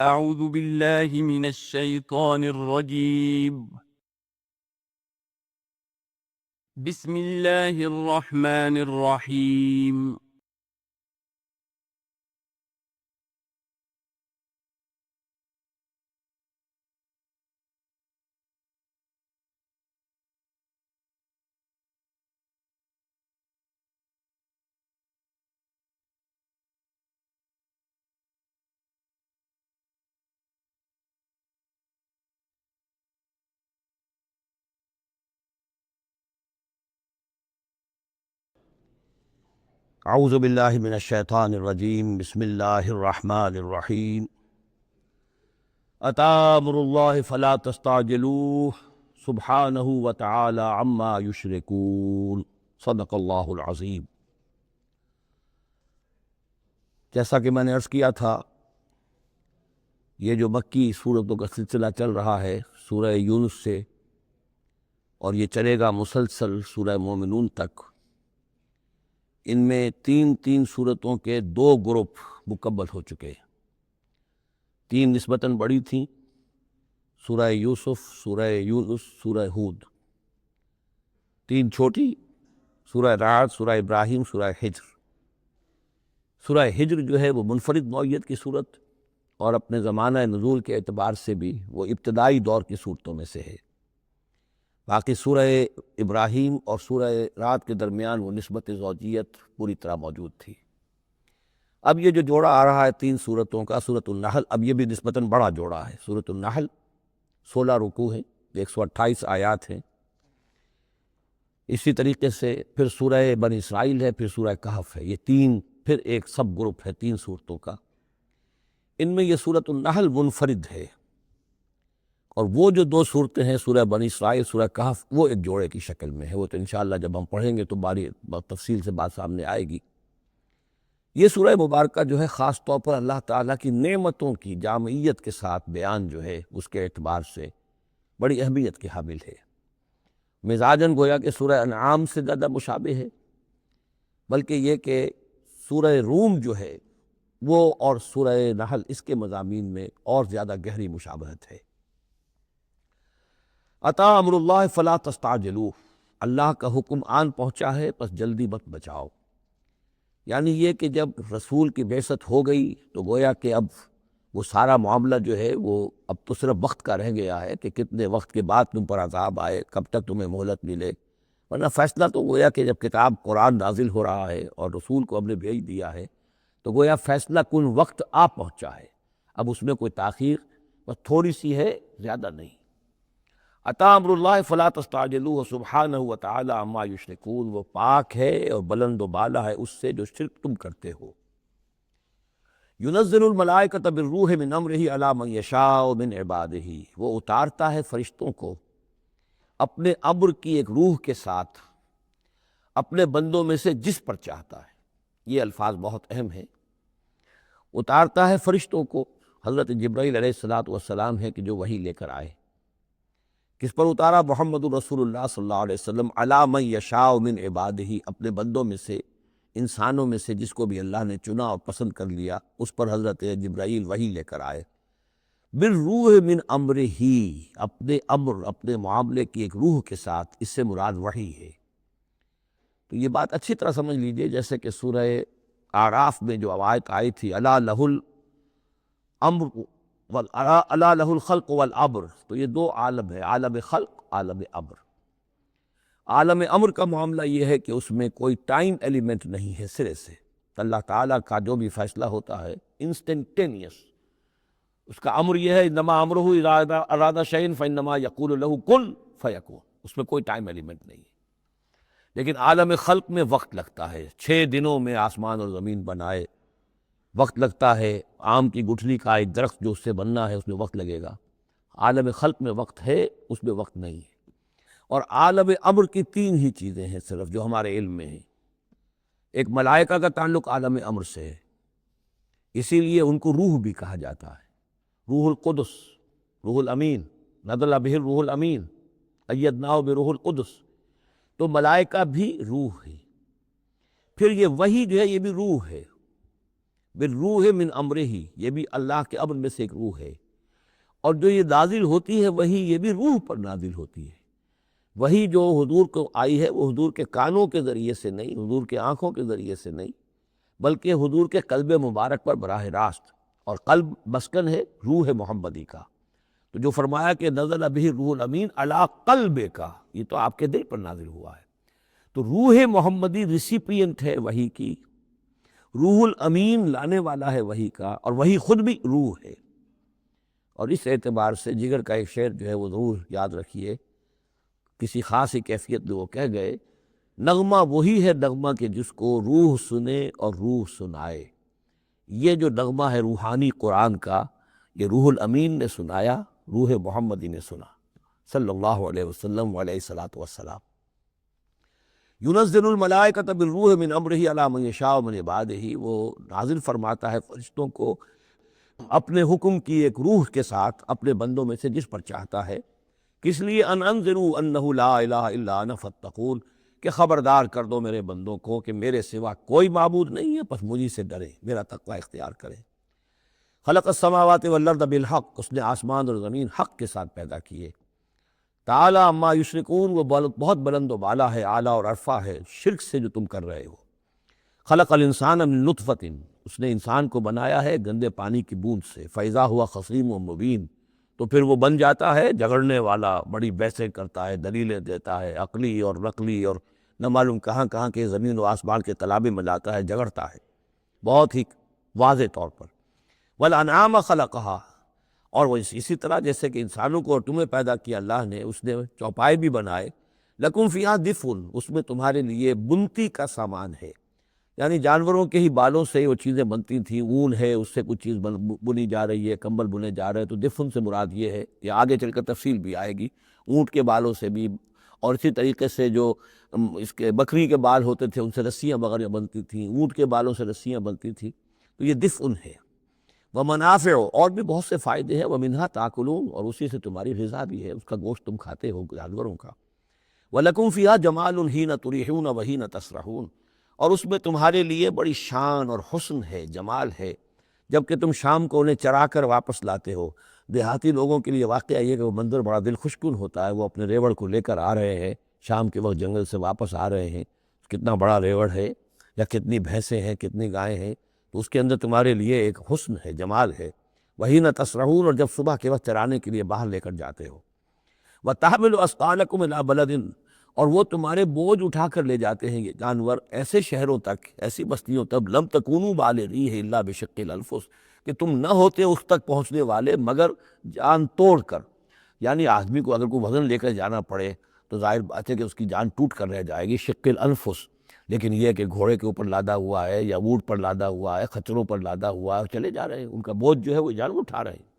أعوذ بالله من الشيطان الرجيم. بسم الله الرحمن الرحيم. اعوذ باللہ من الشیطان الرجیم بسم اللہ الرحمن الرحیم اتی امر اللہ فلا تستعجلوہ سبحانہ وتعالی عما یشرکون صدق اللہ العظیم۔ جیسا کہ میں نے عرض کیا تھا، یہ جو مکی سورتوں کا سلسلہ چل رہا ہے سورہ یونس سے، اور یہ چلے گا مسلسل سورہ مومنون تک، ان میں تین سورتوں کے 2 گروپ مکمل ہو چکے ہیں۔ 3 نسبتاً بڑی تھیں، سورہ یوسف، سورہ یونس، سورہ ہود۔ 3 چھوٹی، سورہ رعد، سورہ ابراہیم، سورہ ہجر۔ سورہ ہجر جو ہے وہ منفرد نوعیت کی صورت، اور اپنے زمانہ نزول کے اعتبار سے بھی وہ ابتدائی دور کی صورتوں میں سے ہے۔ باقی سورہ ابراہیم اور سورہ رعد کے درمیان وہ نسبت زوجیت پوری طرح موجود تھی۔ اب یہ جو جوڑا آ رہا ہے 3 سورتوں کا، سورۃ النحل، اب یہ بھی نسبتاً بڑا جوڑا ہے۔ سورۃ النحل 16 رکوع ہیں، 128 آیات ہیں۔ اسی طریقے سے پھر سورہ بنی اسرائیل ہے، پھر سورہ کہف ہے۔ یہ 3 پھر ایک سب گروپ ہے 3 صورتوں کا۔ ان میں یہ سورۃ النحل منفرد ہے، اور وہ جو 2 صورتیں ہیں سورہ بنی اسرائیل، سورہ کہف، وہ ایک جوڑے کی شکل میں ہے۔ وہ تو انشاءاللہ جب ہم پڑھیں گے تو باری تفصیل سے بات سامنے آئے گی۔ یہ سورہ مبارکہ جو ہے خاص طور پر اللہ تعالیٰ کی نعمتوں کی جامعیت کے ساتھ بیان جو ہے اس کے اعتبار سے بڑی اہمیت کی حامل ہے۔ مزاجاً گویا کہ سورہ انعام سے زیادہ مشابہ ہے، بلکہ یہ کہ سورہ روم جو ہے وہ اور سورہ نحل اس کے مضامین میں اور زیادہ گہری مشابہت ہے۔ اتی امر اللہ فلا تستعجلوہ، اللہ کا حکم آن پہنچا ہے پس جلدی مت بچاؤ۔ یعنی یہ کہ جب رسول کی بعثت ہو گئی تو گویا کہ اب وہ سارا معاملہ جو ہے وہ اب تو صرف وقت کا رہ گیا ہے کہ کتنے وقت کے بعد تم پر عذاب آئے، کب تک تمہیں مہلت ملے، ورنہ فیصلہ تو گویا کہ جب کتاب قرآن نازل ہو رہا ہے اور رسول کو ہم نے بھیج دیا ہے تو گویا فیصلہ کن وقت آ پہنچا ہے۔ اب اس میں کوئی تاخیر بس تھوڑی سی ہے، زیادہ نہیں۔ اتی امر اللہ فلا تستعجلوہ سبحانہ وتعالی عما یشرکون، وہ پاک ہے اور بلند و بالا ہے اس سے جو شرک تم کرتے ہو۔ ینزل الملائکۃ بالروح من امرہ علی من یشاء من عبادہ، وہ اتارتا ہے فرشتوں کو اپنے امر کی ایک روح کے ساتھ اپنے بندوں میں سے جس پر چاہتا ہے۔ یہ الفاظ بہت اہم ہیں۔ اتارتا ہے فرشتوں کو، حضرت جبرائیل علیہ الصلاۃ والسلام ہے کہ جو وحی لے کر آئے۔ کس پر اتارا؟ محمد رسول اللہ صلی اللہ علیہ وسلم، علی من یشاء من عبادہ، اپنے بندوں میں سے، انسانوں میں سے جس کو بھی اللہ نے چنا اور پسند کر لیا اس پر حضرت جبرائیل وحی لے کر آئے۔ بالروح من امرہ، اپنے امر، اپنے معاملے کی ایک روح کے ساتھ، اس سے مراد وحی ہے۔ تو یہ بات اچھی طرح سمجھ لیجئے، جیسے کہ سورہ اعراف میں جو آیت آئی تھی، الا لہ الامر الا لہ الخلق والامر، تو یہ 2 عالم ہے، عالم خلق، عالم امر۔ عالم امر کا معاملہ یہ ہے کہ اس میں کوئی ٹائم ایلیمنٹ نہیں ہے سرے سے۔ اللہ تعالیٰ کا جو بھی فیصلہ ہوتا ہے انسٹنٹینیس، اس کا امر یہ ہے، انما امرہ اذا اراد شیئا فانما یقول له کن فیکون، اس میں کوئی ٹائم ایلیمنٹ نہیں ہے۔ لیکن عالم خلق میں وقت لگتا ہے، 6 دنوں میں آسمان اور زمین بنائے، وقت لگتا ہے۔ آم کی گٹھلی کا ایک درخت جو اس سے بننا ہے اس میں وقت لگے گا۔ عالم خلق میں وقت ہے، اس میں وقت نہیں ہے۔ اور عالم امر کی 3 ہی چیزیں ہیں صرف جو ہمارے علم میں ہیں۔ ایک ملائکہ کا تعلق عالم امر سے ہے، اسی لیے ان کو روح بھی کہا جاتا ہے، روح القدس، روح الامین، نزل بہ الروح الامین، ایدناہ بروح القدس۔ تو ملائکہ بھی روح ہے۔ پھر یہ وحی جو ہے یہ بھی روح ہے۔ بالروح من امرہ، یہ بھی اللہ کے امر میں سے ایک روح ہے، اور جو یہ نازل ہوتی ہے وہی یہ بھی روح پر نازل ہوتی ہے۔ وہی جو حضور کو آئی ہے وہ حضور کے کانوں کے ذریعے سے نہیں، حضور کے آنکھوں کے ذریعے سے نہیں، بلکہ حضور کے قلب مبارک پر براہ راست، اور قلب مسکن ہے روح محمدی کا۔ تو جو فرمایا کہ نزل بہ روح الامین علی قلبک، یہ تو آپ کے دل پر نازل ہوا ہے۔ تو روح محمدی ریسیپینٹ ہے وحی کی، روح الامین لانے والا ہے وحی کا، اور وہی خود بھی روح ہے۔ اور اس اعتبار سے جگر کا ایک شعر جو ہے وہ ضرور یاد رکھیے، کسی خاص کیفیت میں وہ کہہ گئے، نغمہ وہی ہے نغمہ کہ جس کو روح سنے اور روح سنائے۔ یہ جو نغمہ ہے روحانی قرآن کا، یہ روح الامین نے سنایا، روح محمدی نے سنا صلی اللہ علیہ وسلم علیہ الصلاۃ والسلام۔ ینزل الملائکۃ بالروح من امرہ علی من یشاء من عبادہ، وہ نازل فرماتا ہے فرشتوں کو اپنے حکم کی ایک روح کے ساتھ اپنے بندوں میں سے جس پر چاہتا ہے۔ کس لیے؟ ان انذروا انہ لا الہ الا انا فاتقون، کہ خبردار کر دو میرے بندوں کو کہ میرے سوا کوئی معبود نہیں ہے، بس مجھی سے ڈرے، میرا تقوی اختیار کریں۔ خلق السماوات والارض بالحق، اس نے آسمان اور زمین حق کے ساتھ پیدا کیے۔ تعالی عما یشرکون، وہ بہت بلند و بالا ہے، اعلیٰ اور عرفہ ہے شرک سے جو تم کر رہے ہو۔ خلق الانسان من نطفۃ، اس نے انسان کو بنایا ہے گندے پانی کی بوند سے، فاذا ہوا خصیم و مبین، تو پھر وہ بن جاتا ہے جھگڑنے والا، بڑی بحثیں کرتا ہے، دلیلیں دیتا ہے، عقلی اور نقلی اور نہ معلوم کہاں کہاں کے زمین و آسمان کے تلابے میں لاتا ہے، جھگڑتا ہے بہت ہی واضح طور پر۔ والانعام خلقہا، اور وہ اسی طرح جیسے کہ انسانوں کو اور تمہیں پیدا کیا اللہ نے، اس نے چوپائے بھی بنائے، لکم فیہا دفء، اس میں تمہارے لیے بنتی کا سامان ہے، یعنی جانوروں کے ہی بالوں سے وہ چیزیں بنتی تھیں، اون ہے اس سے کچھ چیز بنی جا رہی ہے، کمبل بنے جا رہے ہیں، تو دفن سے مراد یہ ہے، یہ آگے چل کر تفصیل بھی آئے گی، اونٹ کے بالوں سے بھی، اور اسی طریقے سے جو اس کے بکری کے بال ہوتے تھے ان سے رسیاں وغیرہ بنتی تھیں، اونٹ کے بالوں سے رسیاں بنتی تھیں، تو یہ دفن ہے۔ ومنافع، اور بھی بہت سے فائدے ہیں، ومنہا تاکلون، اور اسی سے تمہاری غذا بھی ہے، اس کا گوشت تم کھاتے ہو جانوروں کا۔ وَلَكُمْ فِيهَا جَمَالٌ حِينَ تُرِيحُونَ وَحِينَ تَسْرَحُونَ، اور اس میں تمہارے لیے بڑی شان اور حسن ہے، جمال ہے، جب کہ تم شام کو انہیں چرا کر واپس لاتے ہو۔ دیہاتی لوگوں کے لیے واقعہ یہ کہ وہ منظر بڑا دل خوشکن ہوتا ہے، وہ اپنے ریوڑ کو لے کر آ رہے ہیں، شام کے وقت جنگل سے واپس آ رہے ہیں، کتنا بڑا ریوڑ ہے، یا کتنی بھینسیں ہیں، کتنی گائیں ہیں، تو اس کے اندر تمہارے لیے ایک حسن ہے، جمال ہے۔ وحین تسرحون، اور جب صبح کے وقت چرانے کے لیے باہر لے کر جاتے ہو۔ وتحمل اثقالکم الی بلد، اور وہ تمہارے بوجھ اٹھا کر لے جاتے ہیں یہ جانور ایسے شہروں تک، ایسی بستیوں تک، لم تکونوا بالغیہ الا بشق الانفس، کہ تم نہ ہوتے اس تک پہنچنے والے مگر جان توڑ کر، یعنی آدمی کو اگر کوئی وزن لے کر جانا پڑے تو ظاہر بات ہے کہ اس کی جان ٹوٹ کر رہ جائے گی، شق الانفس، لیکن یہ کہ گھوڑے کے اوپر لادا ہوا ہے یا اونٹ پر لادا ہوا ہے، خچروں پر لادا ہوا ہے، چلے جا رہے ہیں، ان کا بوجھ جو ہے وہ جانور اٹھا رہے ہیں۔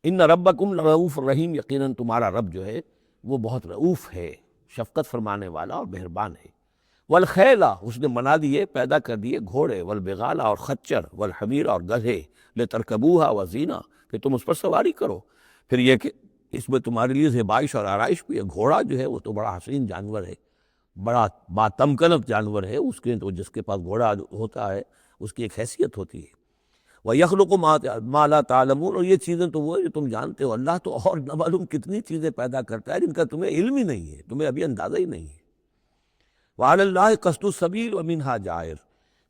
ان ربکم لرؤوف رحیم، یقیناً تمہارا رب جو ہے وہ بہت رؤوف ہے، شفقت فرمانے والا اور مہربان ہے۔ والخیلا، اس نے بنا دیے، پیدا کر دیے گھوڑے، والبغال، اور خچر، والحمیر، اور گدھے، لترکبوہا وزینہ، کہ تم اس پر سواری کرو۔ پھر یہ کہ اس میں تمہارے لیے زیبائش اور آرائش بھی ہے۔ گھوڑا جو ہے وہ تو بڑا حسین جانور ہے، بڑا باتمکنف جانور ہے، اس کے تو جس کے پاس گھوڑا ہوتا ہے اس کی ایک حیثیت ہوتی ہے۔ وَيَخْلُقُ مَا لَا تَعْلَمُونَ، اور یہ چیزیں تو وہ ہے جو تم جانتے ہو، اللہ تو اور نہ معلوم کتنی چیزیں پیدا کرتا ہے جن کا تمہیں علم ہی نہیں ہے، تمہیں ابھی اندازہ ہی نہیں ہے۔ وَعَلَى اللَّهِ قَصْدُ السَّبِيلِ وَمِنْهَا جَائِرٌ،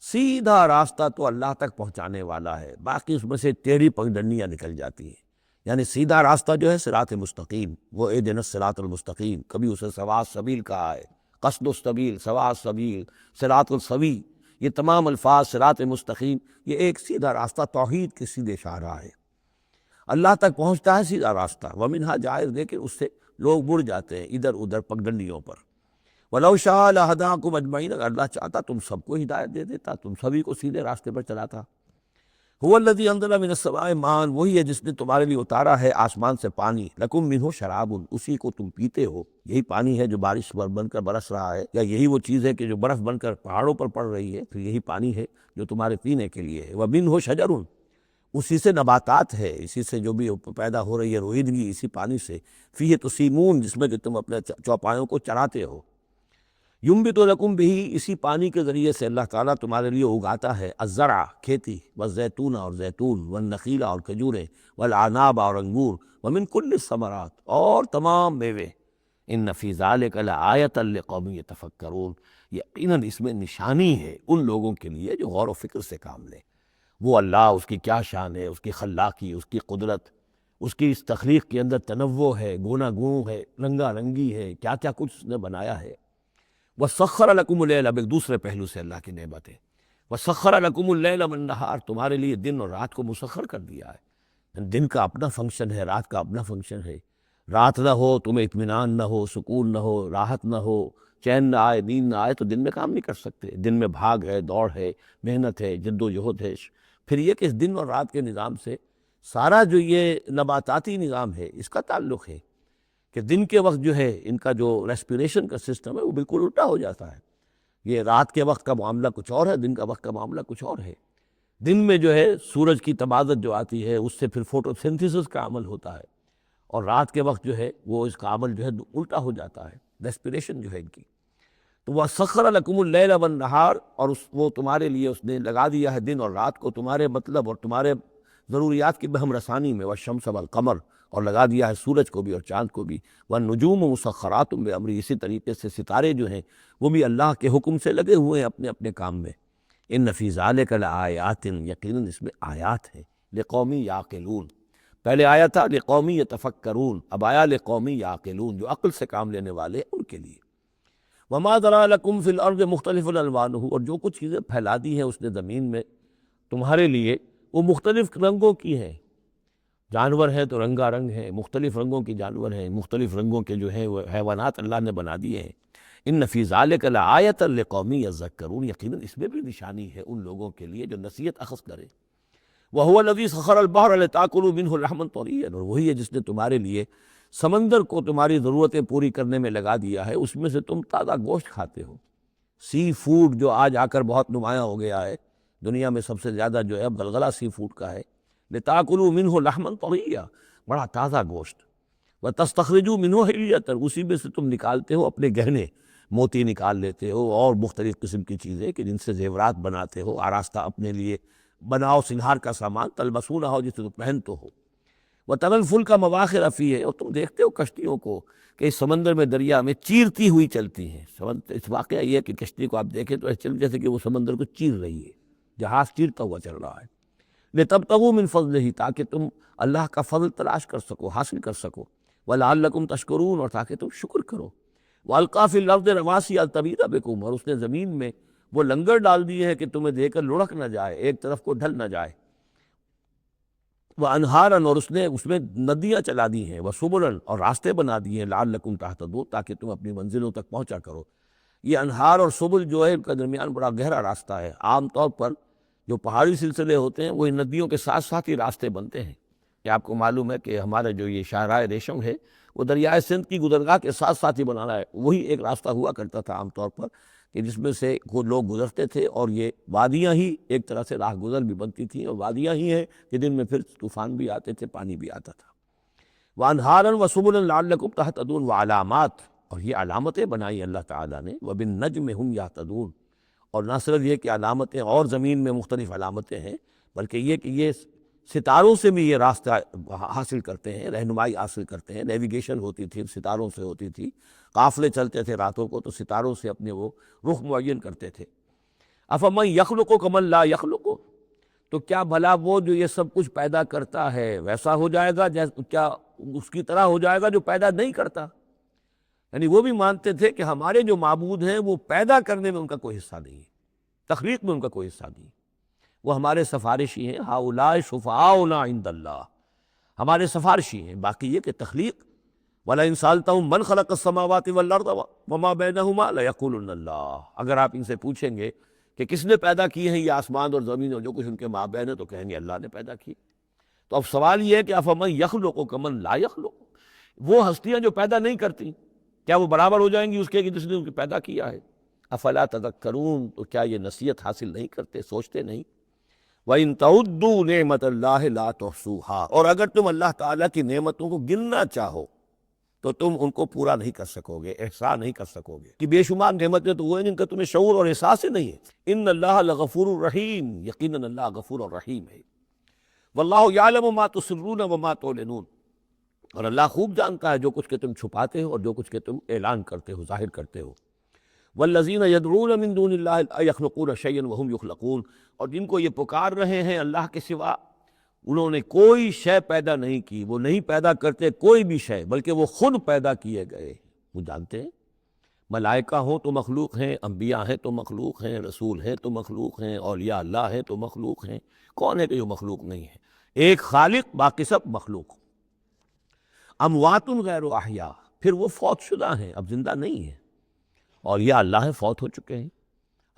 سیدھا راستہ تو اللہ تک پہنچانے والا ہے، باقی اس میں سے ٹیڑھی پگڈنڈیاں نکل جاتی ہیں، یعنی سیدھا راستہ جو ہے صراط مستقیم، وہ اہدنا الصراط المستقیم، کبھی اسے سواء السبیل کہا ہے، قصد السبیل، سواء السبیل، صراط السوی، یہ تمام الفاظ صراط مستقیم، یہ ایک سیدھا راستہ توحید کے سیدھے شاہراہ ہے، اللہ تک پہنچتا ہے سیدھا راستہ۔ ومنہا جائر، لیکن اس سے لوگ مڑ جاتے ہیں ادھر ادھر پگڈنڈیوں پر۔ وَلَوْ شَاءَ لَهَدَاكُمْ أَجْمَعِينَ، اگر اللہ چاہتا تم سب کو ہدایت دے دیتا، تم سبھی کو سیدھے راستے پر چلاتا۔ هُوَ الَّذِي أَنزَلَ مِنَ السَّمَاءِ مَاءً، وہی ہے جس نے تمہارے لیے اتارا ہے آسمان سے پانی، لَكُم مِّنْهُ شَرَابٌ، اسی کو تم پیتے ہو، یہی پانی ہے جو بارش بن کر برس رہا ہے، یا یہی وہ چیز ہے کہ جو برف بن کر پہاڑوں پر پڑ رہی ہے، پھر یہی پانی ہے جو تمہارے پینے کے لیے ہے۔ وَمِنْهُ شَجَرٌ، اسی سے نباتات ہے، اسی سے جو بھی پیدا ہو رہی ہے روئیدگی اسی پانی سے۔ فِيهِ تُسِيمُونَ، جس میں کہ تم اپنے چوپایوں کو چراتے ہو۔ ینبت لکم بہ، اسی پانی کے ذریعے سے اللہ تعالیٰ تمہارے لیے اگاتا ہے الزرع کھیتی، والزیتون اور زیتون، والنخیل اور کھجوریں، والاعناب اور انگور، ومن کل الثمرات اور تمام میوے۔ ان فی ذلک لآیۃ لقوم یتفکرون، یقیناً اس میں نشانی ہے ان لوگوں کے لیے جو غور و فکر سے کام لیں۔ وہ اللہ، اس کی کیا شان ہے، اس کی خلاقی، اس کی قدرت، اس کی اس تخلیق کے اندر تنوع ہے، گونا گوں ہے، رنگا رنگی ہے، کیا کیا کچھ اس نے بنایا ہے۔ وَسَخَّرَ لَكُمُ اللَّيْلَ، اب ایک دوسرے پہلو سے اللہ کی نعمت ہے۔ وَسَخَّرَ لَكُمُ اللَّيْلَ وَالنَّهَارَ، تمہارے لیے دن اور رات کو مسخر کر دیا ہے۔ دن کا اپنا فنکشن ہے، رات کا اپنا فنکشن ہے۔ رات نہ ہو تمہیں اطمینان نہ ہو، سکون نہ ہو، راحت نہ ہو، چین نہ آئے، نیند نہ آئے، تو دن میں کام نہیں کر سکتے۔ دن میں بھاگ ہے، دوڑ ہے، محنت ہے، جد و جہد ہے۔ پھر یہ کہ اس دن اور رات کے نظام سے سارا جو یہ نباتاتی نظام ہے اس کا تعلق ہے کہ دن کے وقت جو ہے ان کا جو ریسپیریشن کا سسٹم ہے وہ بالکل الٹا ہو جاتا ہے۔ یہ رات کے وقت کا معاملہ کچھ اور ہے، دن کا وقت کا معاملہ کچھ اور ہے۔ دن میں جو ہے سورج کی تبادت جو آتی ہے اس سے پھر فوٹو سنتھسس کا عمل ہوتا ہے، اور رات کے وقت جو ہے وہ اس کا عمل جو ہے الٹا ہو جاتا ہے، ریسپیریشن جو ہے ان کی۔ تو وَسَخَّرَ لَكُمُ اللَّيْلَ وَالنَّهَارَ، اور وہ تمہارے لیے اس نے لگا دیا ہے دن اور رات کو تمہارے مطلب اور تمہارے ضروریات کی بہم رسانی میں، وَالشَّمْسَ وَالْقَمَرَ، اور لگا دیا ہے سورج کو بھی اور چاند کو بھی، وَالنُّجُومُ مُسَخَّرَاتٌ بِأَمْرِهِ، اسی طریقے سے ستارے جو ہیں وہ بھی اللہ کے حکم سے لگے ہوئے ہیں اپنے اپنے کام میں۔ ان فی ذلک لآیات، یقیناً اس میں آیات ہیں، لقوم یعقلون۔ پہلے آیا تھا لقوم یتفکرون، اب آیا لقوم یعقلون، جو عقل سے کام لینے والے ہیں ان کے لیے۔ وما ذرا لکم فی الارض مختلف الوانہ، اور جو کچھ چیزیں پھیلا دی ہیں اس نے زمین میں تمہارے لیے وہ مختلف رنگوں کی ہیں۔ جانور ہیں تو رنگا رنگ ہیں، مختلف رنگوں کے جانور ہیں، مختلف رنگوں کے جو ہیں وہ حیوانات اللہ نے بنا دیے ہیں۔ ان فی ذلک لآیۃ لقوم یذکرون، یقیناً اس میں بھی نشانی ہے ان لوگوں کے لیے جو نصیحت اخذ کرے۔ وَهُوَ الَّذِي سَخَّرَ الْبَحْرَ لِتَأْكُلُوا مِنْهُ لَحْمًا طَرِيًّا، اور وہی ہے جس نے تمہارے لیے سمندر کو تمہاری ضرورتیں پوری کرنے میں لگا دیا ہے، اس میں سے تم تازہ گوشت کھاتے ہو۔ سی فوڈ جو آج آ کر بہت نمایاں ہو گیا ہے، دنیا میں سب سے زیادہ جو ہے اب غلغلہ سی فوڈ کا ہے۔ لِتَأْكُلُوا مِنْهُ لَحْمًا طَرِيًّا، بڑا تازہ گوشت۔ وَتَسْتَخْرِجُوا مِنْهُ حِلْيَةً، اسی میں سے تم نکالتے ہو اپنے گہنے، موتی نکال لیتے ہو اور مختلف قسم کی چیزیں کہ جن سے زیورات بناتے ہو، آراستہ اپنے لیے بناؤ، سنہار کا سامان، تلبسونہ ہو جسے تم پہن تو ہو۔ وَتَرَى الْفُلْكَ مَوَاخِرَ فِيهِ، اور تم دیکھتے ہو کشتیوں کو کہ اس سمندر میں، دریا میں چیرتی ہوئی چلتی ہیں۔ اس واقعہ یہ ہے کہ کشتی کو آپ دیکھیں تو ایسے جیسے کہ وہ سمندر کو چیر رہی ہے، جہاز چیرتا ہوا چل رہا ہے۔ لِتَبْتَغُوا مِنْ فَضْلِهِ، تاکہ تم اللہ کا فضل تلاش کر سکو، حاصل کر سکو۔ وَلَعَلَّكُمْ تَشْكُرُونَ، اور تاکہ تم شکر کرو۔ وَأَلْقَىٰ فِي الْأَرْضِ رَوَاسِيَ أَن تَمِيدَ بِكُمْ، اور اس نے زمین میں وہ لنگر ڈال دیے ہیں کہ تمہیں دے کر لڑک نہ جائے، ایک طرف کو ڈھل نہ جائے۔ وَأَنْهَارًا، اور اس میں ندیاں چلا دی ہیں، وَسُبُلًا، اور راستے بنا دیے ہیں، لَعَلَّكُمْ تَهْتَدُونَ، تاکہ تم اپنی منزلوں تک پہنچا کرو۔ یہ انہار اور سبل جو ہے ان کا درمیان بڑا گہرا راستہ ہے۔ عام طور پر جو پہاڑی سلسلے ہوتے ہیں وہ ان ندیوں کے ساتھ ساتھ ہی راستے بنتے ہیں۔ کہ آپ کو معلوم ہے کہ ہمارا جو یہ شاہراہ ریشم ہے وہ دریائے سندھ کی گزرگاہ کے ساتھ ساتھ ہی بنانا ہے، وہی ایک راستہ ہوا کرتا تھا عام طور پر کہ جس میں سے وہ لوگ گزرتے تھے، اور یہ وادیاں ہی ایک طرح سے راہ گزر بھی بنتی تھیں، اور وادیاں ہی ہیں کہ جن میں پھر طوفان بھی آتے تھے، پانی بھی آتا تھا۔ وَأَنْهَارًا وَسُبُلًا لَعَلَّكُمْ تَهْتَدُونَ، وَعَلَامَاتٍ، اور یہ علامتیں بنائی اللہ تعالیٰ نے، وَبِالنَّجْمِ هُمْ يَهْتَدُونَ، اور نہ صرف یہ کہ علامتیں اور زمین میں مختلف علامتیں ہیں، بلکہ یہ کہ یہ ستاروں سے بھی یہ راستہ حاصل کرتے ہیں، رہنمائی حاصل کرتے ہیں۔ نیویگیشن ہوتی تھی ستاروں سے ہوتی تھی، قافلے چلتے تھے راتوں کو تو ستاروں سے اپنے وہ رخ معین کرتے تھے۔ افمن یخلق کمن لا یخلق، تو کیا بھلا وہ جو یہ سب کچھ پیدا کرتا ہے ویسا ہو جائے گا، کیا اس کی طرح ہو جائے گا جو پیدا نہیں کرتا؟ یعنی وہ بھی مانتے تھے کہ ہمارے جو معبود ہیں وہ پیدا کرنے میں ان کا کوئی حصہ نہیں ہے، تخلیق میں ان کا کوئی حصہ نہیں، وہ ہمارے سفارشی ہیں۔ ہؤلاء شفعاؤنا عند اللہ، ہمارے سفارشی ہیں۔ باقی یہ کہ تخلیق، وَلَئِن سَأَلْتَهُم مَّنْ خَلَقَ السَّمَاوَاتِ وَالْأَرْضَ وَمَا بَيْنَهُمَا لَيَقُولُنَّ اللَّهُ، اگر آپ ان سے پوچھیں گے کہ کس نے پیدا کی ہیں یہ آسمان اور زمین اور جو کچھ ان کے مابین ہے، تو کہیں گے اللہ نے پیدا کی۔ تو اب سوال یہ ہے کہ افمن یخلق کمن لا یخلق، وہ ہستیاں جو پیدا نہیں کرتی کیا وہ برابر ہو جائیں گی اس کے کہ جس نے ان کو پیدا کیا ہے؟ افلا تذکرون، تو کیا یہ نصیحت حاصل نہیں کرتے، سوچتے نہیں؟ وَإِن تَعُدُّوا نِعْمَتَ اللَّهِ لَا تُحْصُوهَا، اور اگر تم اللہ تعالیٰ کی نعمتوں کو گننا چاہو تو تم ان کو پورا نہیں کر سکو گے، احسان نہیں کر سکو گے کہ بے شمار نعمتیں تو وہ ہیں جن کا تمہیں شعور اور احساس ہی نہیں ہے۔ ان اللہ لغفور الرحیم، یقیناً اللہ غفور الرحیم ہے۔ واللہ یعلم ما تسرون وما تعلنون، اور اللہ خوب جانتا ہے جو کچھ کہ تم چھپاتے ہو اور جو کچھ کہ تم اعلان کرتے ہو، ظاہر کرتے ہو۔ والذین یدعون من دون اللہ لا یخلقون شیئا وہم یخلقون، اور جن کو یہ پکار رہے ہیں اللہ کے سوا، انہوں نے کوئی شے پیدا نہیں کی، وہ نہیں پیدا کرتے کوئی بھی شے، بلکہ وہ خود پیدا کیے گئے۔ وہ جانتے ہیں ملائکہ ہوں تو مخلوق ہیں، انبیاء ہیں تو مخلوق ہیں، رسول ہیں تو مخلوق ہیں، اولیاء اللہ ہیں تو مخلوق ہیں۔ کون ہے کہ جو مخلوق نہیں ہے؟ ایک خالق، باقی سب مخلوق۔ اموات غیر احیاء، پھر وہ فوت شدہ ہیں، اب زندہ نہیں ہیں۔ اولیاء اللہ ہیں، فوت ہو چکے ہیں،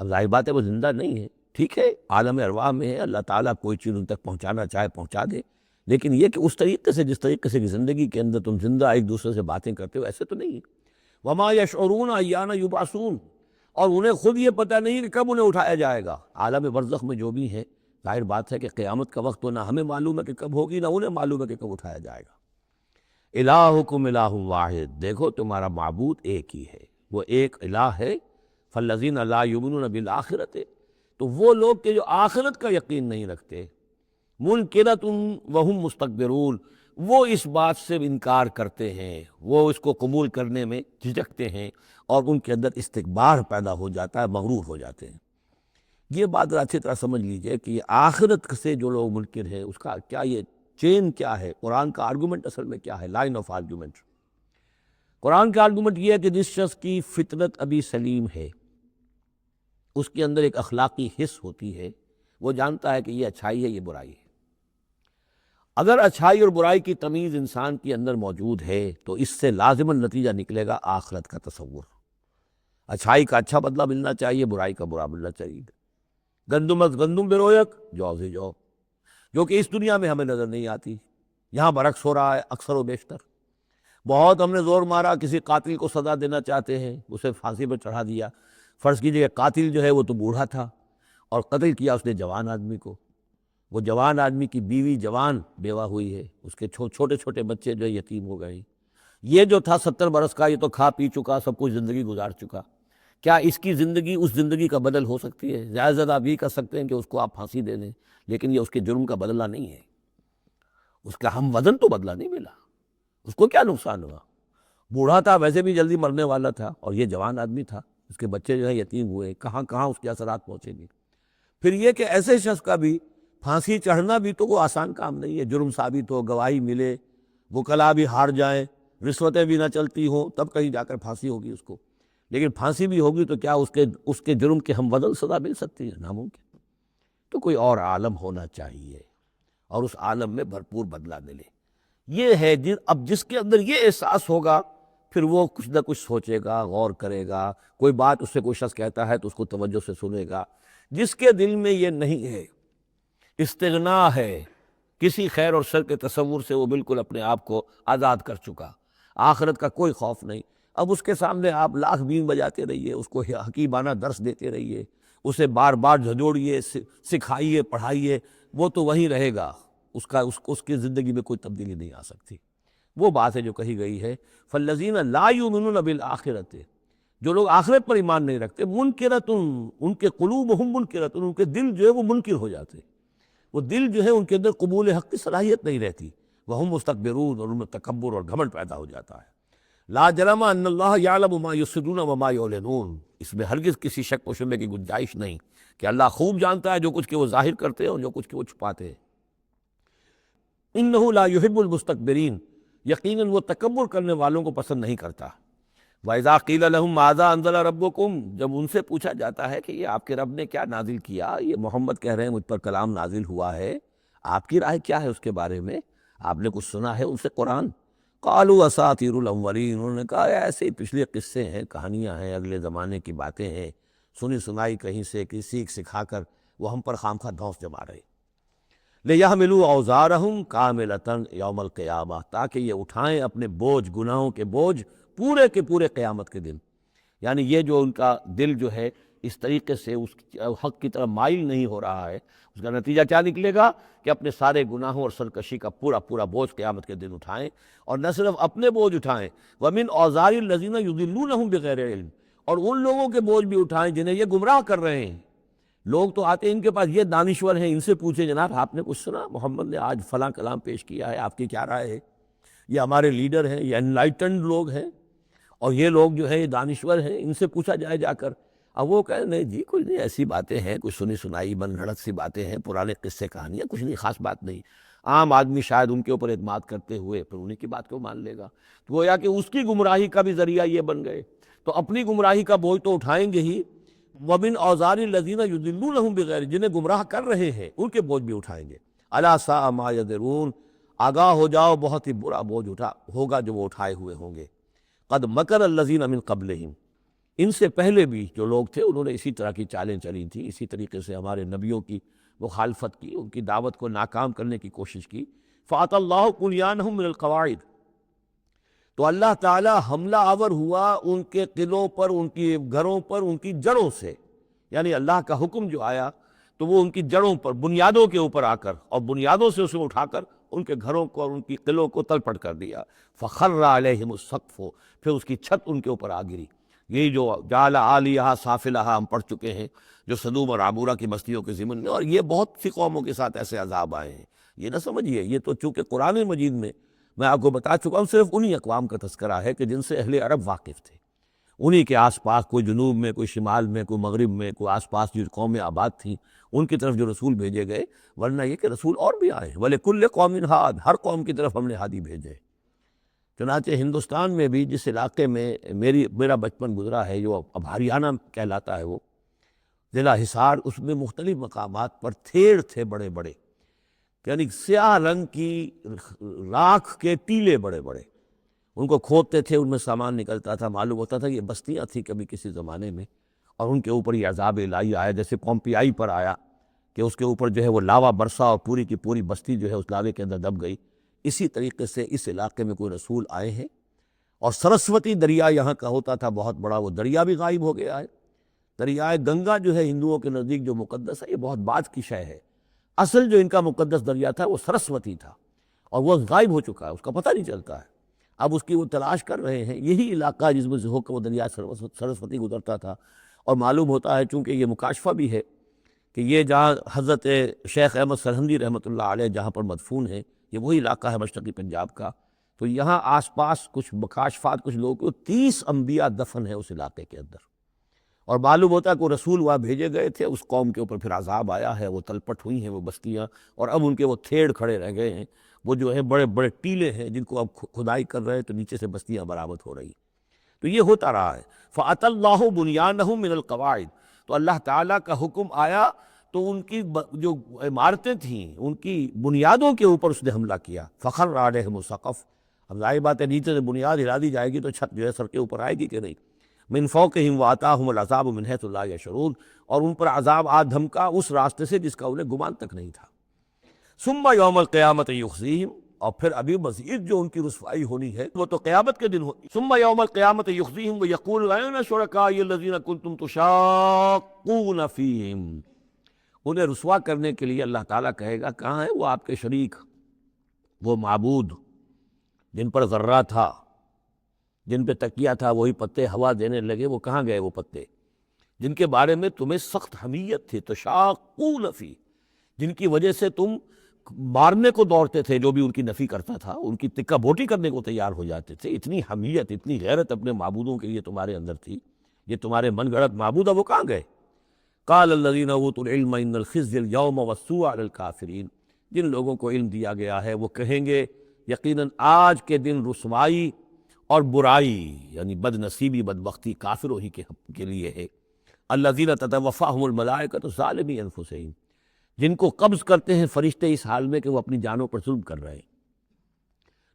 اب ظاہر بات ہے وہ زندہ نہیں ہے۔ ٹھیک ہے عالم ارواح میں ہے، اللہ تعالیٰ کوئی چیز ان تک پہنچانا چاہے پہنچا دے، لیکن یہ کہ اس طریقے سے جس طریقے سے زندگی کے اندر تم زندہ ایک دوسرے سے باتیں کرتے ہو، ایسے تو نہیں ہے۔ وما یشعرون ایان یبعثون، اور انہیں خود یہ پتہ نہیں کہ کب انہیں اٹھایا جائے گا۔ عالم برزخ میں جو بھی ہے، ظاہر بات ہے کہ قیامت کا وقت تو نہ ہمیں معلوم ہے کہ کب ہوگی، نہ انہیں معلوم ہے کہ کب اٹھایا جائے گا۔ الہکم الہ واحد، دیکھو تمہارا معبود ایک ہی ہے، وہ ایک الہ ہے۔ فالذین لا یؤمنون بالآخرۃ، تو وہ لوگ کہ جو آخرت کا یقین نہیں رکھتے، منکرۃ وہم مستکبرون، وہ اس بات سے انکار کرتے ہیں، وہ اس کو قبول کرنے میں جھجکتے ہیں، اور ان کے اندر استکبار پیدا ہو جاتا ہے، مغرور ہو جاتے ہیں۔ یہ بات اچھی طرح سمجھ لیجئے کہ یہ آخرت سے جو لوگ منکر ہیں، اس کا کیا یہ چین کیا ہے، قرآن کا آرگومنٹ اصل میں کیا ہے، لائن آف آرگومنٹ۔ قرآن کا آرگومنٹ یہ ہے کہ جس شخص کی فطرت ابھی سلیم ہے، اس کے اندر ایک اخلاقی حس ہوتی ہے، وہ جانتا ہے کہ یہ اچھائی ہے، یہ برائی ہے۔ اگر اچھائی اور برائی کی تمیز انسان کے اندر موجود ہے تو اس سے لازماً نتیجہ نکلے گا آخرت کا تصور۔ اچھائی کا اچھا بدلہ ملنا چاہیے، برائی کا برا ملنا چاہیے۔ گندم از گندم برویک، جو سے جو، جو کہ اس دنیا میں ہمیں نظر نہیں آتی، یہاں برعکس ہو رہا ہے اکثر و بیشتر۔ بہت ہم نے زور مارا، کسی قاتل کو سزا دینا چاہتے ہیں، اسے پھانسی پر چڑھا دیا۔ فرض کیجئے کہ قاتل جو ہے وہ تو بوڑھا تھا اور قتل کیا اس نے جوان آدمی کو، وہ جوان آدمی کی بیوی جوان بیوہ ہوئی ہے، اس کے چھوٹے چھوٹے بچے جو یتیم ہو گئے۔ یہ جو تھا 70 برس کا، یہ تو کھا پی چکا، سب کچھ زندگی گزار چکا، کیا اس کی زندگی اس زندگی کا بدل ہو سکتی ہے؟ زیادہ زیادہ آپ یہ کر سکتے ہیں کہ اس کو آپ پھانسی دے دیں، لیکن یہ اس کے جرم کا بدلہ نہیں ہے، اس کا ہم وزن تو بدلہ نہیں ملا۔ اس کو کیا نقصان ہوا؟ بوڑھا تھا، ویسے بھی جلدی مرنے والا تھا، اور یہ جوان آدمی تھا، اس کے بچے جو ہے یتیم ہوئے، کہاں کہاں اس کے اثرات پہنچیں گے۔ پھر یہ کہ ایسے شخص کا بھی پھانسی چڑھنا بھی تو کوئی آسان کام نہیں ہے، جرم ثابت ہو، گواہی ملے، وکلاء بھی ہار جائیں، رشوتیں بھی نہ چلتی ہوں، تب کہیں جا کر پھانسی ہوگی اس کو۔ لیکن پھانسی بھی ہوگی تو کیا اس کے جرم کے ہم وزن سزا مل سکتی ہے؟ ناممکن۔ تو کوئی اور عالم ہونا چاہیے اور اس عالم میں بھرپور بدلہ ملے۔ یہ ہے اب جس کے اندر یہ احساس ہوگا، پھر وہ کچھ نہ کچھ سوچے گا، غور کرے گا، کوئی بات اس سے کوئی شخص کہتا ہے تو اس کو توجہ سے سنے گا۔ جس کے دل میں یہ نہیں ہے، استغنا ہے کسی خیر اور شر کے تصور سے، وہ بالکل اپنے آپ کو آزاد کر چکا، آخرت کا کوئی خوف نہیں۔ اب اس کے سامنے آپ لاکھ بین بجاتے رہیے، اس کو حکیمانہ درس دیتے رہیے، اسے بار بار جھنجھوڑیے، سکھائیے، پڑھائیے، وہ تو وہیں رہے گا، اس کی زندگی میں کوئی تبدیلی نہیں آ سکتی۔ وہ بات ہے جو کہی گئی ہے فالذین لا یؤمنون بالآخرۃ، جو لوگ آخرت پر ایمان نہیں رکھتے، منکرۃ، ان کے قلوبہم منکرۃ، ان کے دل جو ہے وہ منکر ہو جاتے، وہ دل جو ہے ان کے اندر قبول حق کی صلاحیت نہیں رہتی، وہم مستکبرون، اور ان میں تکبر اور گھمنڈ پیدا ہو جاتا ہے۔ لا جرم ان اللہ یعلم ما یسرون وما یعلنون، اس میں ہرگز کسی شک و شبہ کی گنجائش نہیں کہ اللہ خوب جانتا ہے جو کچھ کہ وہ ظاہر کرتے ہیں اور جو کچھ کہ وہ چھپاتے ہیں۔ انہ لا یحب المستکبرین، یقیناً وہ تکبر کرنے والوں کو پسند نہیں کرتا۔ وَإِذَا قِيلَ لَهُمْ مَاذَا أَنزَلَ رَبُّكُمْ، جب ان سے پوچھا جاتا ہے کہ یہ آپ کے رب نے کیا نازل کیا، یہ محمد کہہ رہے ہیں مجھ پر کلام نازل ہوا ہے، آپ کی رائے کیا ہے اس کے بارے میں، آپ نے کچھ سنا ہے ان سے قرآن؟ قَالُوا أَسَاطِيرُ الْأَوَّلِينَ، انہوں نے کہا ایسے ہی پچھلے قصے ہیں، کہانیاں ہیں، اگلے زمانے کی باتیں ہیں، سنی سنائی کہیں سے کسی سکھا کر وہ ہم پر خامخواہ دھونس جما رہے۔ لِيَحْمِلُوا أَوْزَارَهُمْ كَامِلَةً يَوْمَ الْقِيَامَةِ، تاکہ یہ اٹھائیں اپنے بوجھ، گناہوں کے بوجھ، پورے کے پورے قیامت کے دن۔ یعنی یہ جو ان کا دل جو ہے اس طریقے سے اس حق کی طرف مائل نہیں ہو رہا ہے، اس کا نتیجہ کیا نکلے گا کہ اپنے سارے گناہوں اور سرکشی کا پورا پورا بوجھ قیامت کے دن اٹھائیں، اور نہ صرف اپنے بوجھ اٹھائیں، وَمِنْ أَوْزَارِ الَّذِينَ يُضِلُّونَهُمْ بِغَيْرِ علم، اور ان لوگوں کے بوجھ بھی اٹھائیں جنہیں یہ گمراہ کر رہے ہیں۔ لوگ تو آتے ہیں ان کے پاس، یہ دانشور ہیں، ان سے پوچھیں جناب آپ نے کچھ سنا، محمد نے آج فلاں کلام پیش کیا ہے، آپ کی کیا رائے ہے؟ یہ ہمارے لیڈر ہیں، یہ انلائٹنڈ لوگ ہیں، اور یہ لوگ جو ہے یہ دانشور ہیں، ان سے پوچھا جائے جا کر۔ اب وہ کہیں نہیں جی کچھ نہیں، ایسی باتیں ہیں، کچھ سنی سنائی من گھڑت سی باتیں ہیں، پرانے قصے کہانیاں، کچھ نہیں، خاص بات نہیں۔ عام آدمی شاید ان کے اوپر اعتماد کرتے ہوئے پھر انہیں کی بات کو مان لے گا، تو گویا کہ اس کی گمراہی کا بھی ذریعہ یہ بن گئے، تو اپنی گمراہی کا بوجھ تو اٹھائیں گے ہی، وَمِنْ أَوْزَارِ الَّذِينَ يُضِلُّونَهُمْ بِغَيْرِ، جنہیں گمراہ کر رہے ہیں ان کے بوجھ بھی اٹھائیں گے۔ أَلَا سَاءَ مَا يَذِرُونَ، آگاہ ہو جاؤ بہت ہی برا بوجھ ہوگا جو وہ اٹھائے ہوئے ہوں گے۔ قد مکر الذین من قبلہم، ان سے پہلے بھی جو لوگ تھے انہوں نے اسی طرح کی چالیں چلی تھیں، اسی طریقے سے ہمارے نبیوں کی مخالفت کی، ان کی دعوت کو ناکام کرنے کی کوشش کی۔ فَأَتَى اللَّهُ بُنْيَانَهُم مِّنَ الْقَوَاعِدِ، تو اللہ تعالی حملہ آور ہوا ان کے قلعوں پر، ان کی گھروں پر، ان کی جڑوں سے، یعنی اللہ کا حکم جو آیا تو وہ ان کی جڑوں پر، بنیادوں کے اوپر آ کر، اور بنیادوں سے اسے اٹھا کر ان کے گھروں کو اور ان کی قلعوں کو تلپٹ کر دیا۔ فخر علیہم السقف، پھر اس کی چھت ان کے اوپر آ گری۔ یہی جو جعل عالیہا سافلہا ہم پڑھ چکے ہیں، جو سدوم اور عمورہ کی بستیوں کے ضمن میں، اور یہ بہت سی قوموں کے ساتھ ایسے عذاب آئے ہیں، یہ نہ سمجھیے، یہ تو چونکہ قرآن مجید میں آپ کو بتا چکا ہوں صرف انہی اقوام کا تذکرہ ہے کہ جن سے اہل عرب واقف تھے، انہی کے آس پاس، کوئی جنوب میں، کوئی شمال میں، کوئی مغرب میں، کوئی آس پاس جو قومیں آباد تھیں ان کی طرف جو رسول بھیجے گئے، ورنہ یہ کہ رسول اور بھی آئے، وَلِكُلِّ قَوْمٍ ہَادٍ، ہر قوم کی طرف ہم نے ہادی بھیجے۔ چنانچہ ہندوستان میں بھی جس علاقے میں میرا بچپن گزرا ہے، جو اب ہریانہ کہلاتا ہے، وہ ضلع حصار، اس میں مختلف مقامات پر تھیڑ تھے بڑے بڑے، یعنی سیاہ رنگ کی راکھ کے ٹیلے بڑے بڑے، ان کو کھودتے تھے، ان میں سامان نکلتا تھا، معلوم ہوتا تھا یہ بستیاں تھیں کبھی کسی زمانے میں، اور ان کے اوپر یہ عذاب الہی آیا، جیسے پومپیائی پر آیا کہ اس کے اوپر جو ہے وہ لاوا برسا اور پوری کی پوری بستی جو ہے اس لاوے کے اندر دب گئی۔ اسی طریقے سے اس علاقے میں کوئی رسول آئے ہیں، اور سرسوتی دریا یہاں کا ہوتا تھا بہت بڑا، وہ دریا بھی غائب ہو گیا ہے۔ دریائے گنگا جو ہے ہندوؤں کے نزدیک جو مقدس ہے، یہ بہت بعد کی شے ہے، اصل جو ان کا مقدس دریا تھا وہ سرسوتی تھا، اور وہ غائب ہو چکا ہے، اس کا پتہ نہیں چلتا ہے، اب اس کی وہ تلاش کر رہے ہیں۔ یہی علاقہ جس میں سے ہو کر وہ دریا سرسوتی گزرتا تھا، اور معلوم ہوتا ہے چونکہ یہ مکاشفہ بھی ہے کہ یہ جہاں حضرت شیخ احمد سرہندی رحمۃ اللہ علیہ جہاں پر مدفون ہیں، یہ وہی علاقہ ہے مشرقی پنجاب کا، تو یہاں آس پاس کچھ مکاشفات، کچھ لوگوں کو 30 انبیاء دفن ہیں اس علاقے کے اندر، اور معلوم ہوتا ہے کہ وہ رسول وہاں بھیجے گئے تھے، اس قوم کے اوپر پھر عذاب آیا ہے، وہ تلپٹ ہوئی ہیں وہ بستیاں، اور اب ان کے وہ تھیڑ کھڑے رہ گئے ہیں، وہ جو ہے بڑے بڑے ٹیلے ہیں جن کو اب کھدائی کر رہے ہیں تو نیچے سے بستیاں برآمد ہو رہی، تو یہ ہوتا رہا ہے۔ فَأَتَى اللَّهُ بُنْيَانَهُم مِّنَ الْقَوَاعِدِ، تو اللہ تعالیٰ کا حکم آیا تو ان کی جو عمارتیں تھیں ان کی بنیادوں کے اوپر اس نے حملہ کیا۔ فخر علیہم السقف، اب ظاہر بات ہے نیچے سے بنیاد ہلا دی جائے گی تو چھت جو ہے سر کے اوپر آئے گی کہ نہیں۔ من فوقہم وآتاہم العذاب من حیث لا یشعرون، اور ان پر عذاب آ دھمکا اس راستے سے جس کا انہیں گمان تک نہیں تھا۔ ثم یوم القیامت یخزیہم، اور پھر ابھی مزید جو ان کی رسوائی ہونی ہے وہ تو قیامت کے دن ہوگی۔ ثم یوم القیامت یخزیہم ویقول این شرکائی الذین کنتم تشاقون فیہم، انہیں رسوا کرنے کے لیے اللہ تعالیٰ کہے گا کہاں ہے وہ آپ کے شریک، وہ معبود جن پر ذرہ تھا، جن پہ تکیہ تھا، وہی پتے ہوا دینے لگے، وہ کہاں گئے وہ پتے جن کے بارے میں تمہیں سخت حمیت تھی، تشاقون فی، جن کی وجہ سے تم مارنے کو دوڑتے تھے، جو بھی ان کی نفی کرتا تھا ان کی تکہ بوٹی کرنے کو تیار ہو جاتے تھے، اتنی حمیت، اتنی غیرت اپنے معبودوں کے لیے تمہارے اندر تھی، یہ تمہارے من گھڑت معبود، وہ کہاں گئے؟ قال الذین اوتوا العلم ان الخزي اليوم والسوء علی الکافرین، جن لوگوں کو علم دیا گیا ہے وہ کہیں گے یقیناً آج کے دن رسوائی اور برائی، یعنی بد نصیبی، بدبختی کافروں ہی کے لیے ہے۔ الذین تتوفاہم الملائکۃ ظالمی انفسہم، جن کو قبض کرتے ہیں فرشتے اس حال میں کہ وہ اپنی جانوں پر ظلم کر رہے ہیں،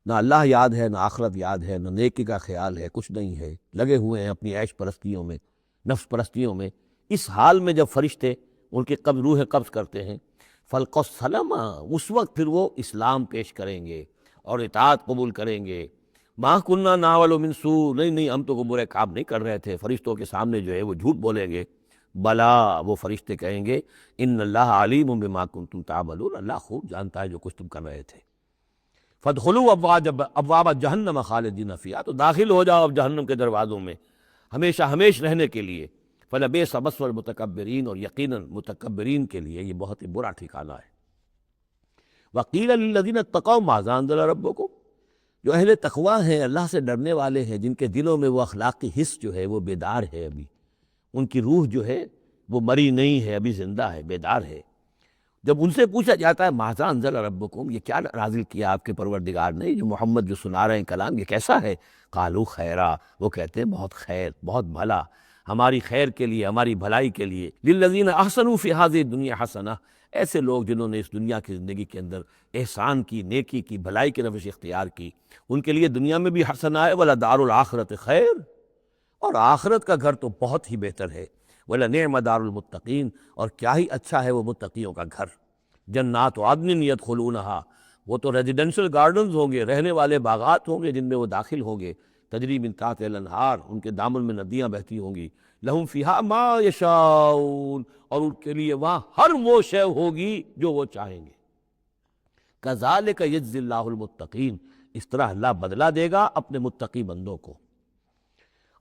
نہ اللہ یاد ہے، نہ آخرت یاد ہے، نہ نیکی کا خیال ہے، کچھ نہیں ہے، لگے ہوئے ہیں اپنی عیش پرستیوں میں، نفس پرستیوں میں۔ اس حال میں جب فرشتے ان کے روح قبض کرتے ہیں، فَالْقَوْ السَّلَامَ، اس وقت پھر وہ اسلام پیش کریں گے اور اطاعت قبول کریں گے۔ مَا كُنَّا نَعْمَلُ مِن سُوءٍ، نہیں ہم تو کوئی برے کام نہیں کر رہے تھے، فرشتوں کے سامنے جو ہے وہ جھوٹ بولیں گے، بلا، وہ فرشتے کہیں گے ان اللہ علیم بما کنتم تعملون، اللہ خوب جانتا ہے جو کچھ تم کر رہے تھے۔ فادخلوا ابواب جہنم خالدین فیہا، تو داخل ہو جاؤ اب جہنم کے دروازوں میں ہمیشہ ہمیش رہنے کے لیے۔ فلبئس مثوى المتکبرین، اور یقیناً متکبرین کے لیے یہ بہت ہی برا ٹھکانہ ہے۔ وقیل للذین اتقوا ماذا انزل ربکم، جو اہل تقویٰ ہیں، اللہ سے ڈرنے والے ہیں، جن کے دلوں میں وہ اخلاقی حس جو ہے وہ بیدار ہے، ابھی ان کی روح جو ہے وہ مری نہیں ہے، ابھی زندہ ہے، بیدار ہے۔ جب ان سے پوچھا جاتا ہے ماذا انزل ربکم، یہ کیا نازل کیا آپ کے پروردگار نے، جو محمد جو سنا رہے ہیں کلام، یہ کیسا ہے؟ قالوا خیرا، وہ کہتے ہیں بہت خیر، بہت بھلا، ہماری خیر کے لیے، ہماری بھلائی کے لیے۔ للذین احسنوا فی ہذہ الدنیا حسنہ، ایسے لوگ جنہوں نے اس دنیا کی زندگی کے اندر احسان کی، نیکی کی، بھلائی کی روش اختیار کی، ان کے لیے دنیا میں بھی حسنہ ہے، ولدار الآخرۃ خیر، اور آخرت کا گھر تو بہت ہی بہتر ہے، وَلَنِعْمَ دَارُ الْمُتَّقِينَ، اور کیا ہی اچھا ہے وہ متقیوں کا گھر۔ جنات عدن یدخلونہا، وہ تو ریزیڈینشل گارڈنز ہوں گے، رہنے والے باغات ہوں گے جن میں وہ داخل ہوں گے، تجری من تحتہا الانہار، ان کے دامن میں ندیاں بہتی ہوں گی، لہم فیہا ما یشاؤون، اور ان کے لیے وہاں ہر وہ شے ہوگی جو وہ چاہیں گے۔ کذالک یجزی اللہ المتقین، اس طرح اللہ بدلہ دے گا اپنے متقی بندوں کو۔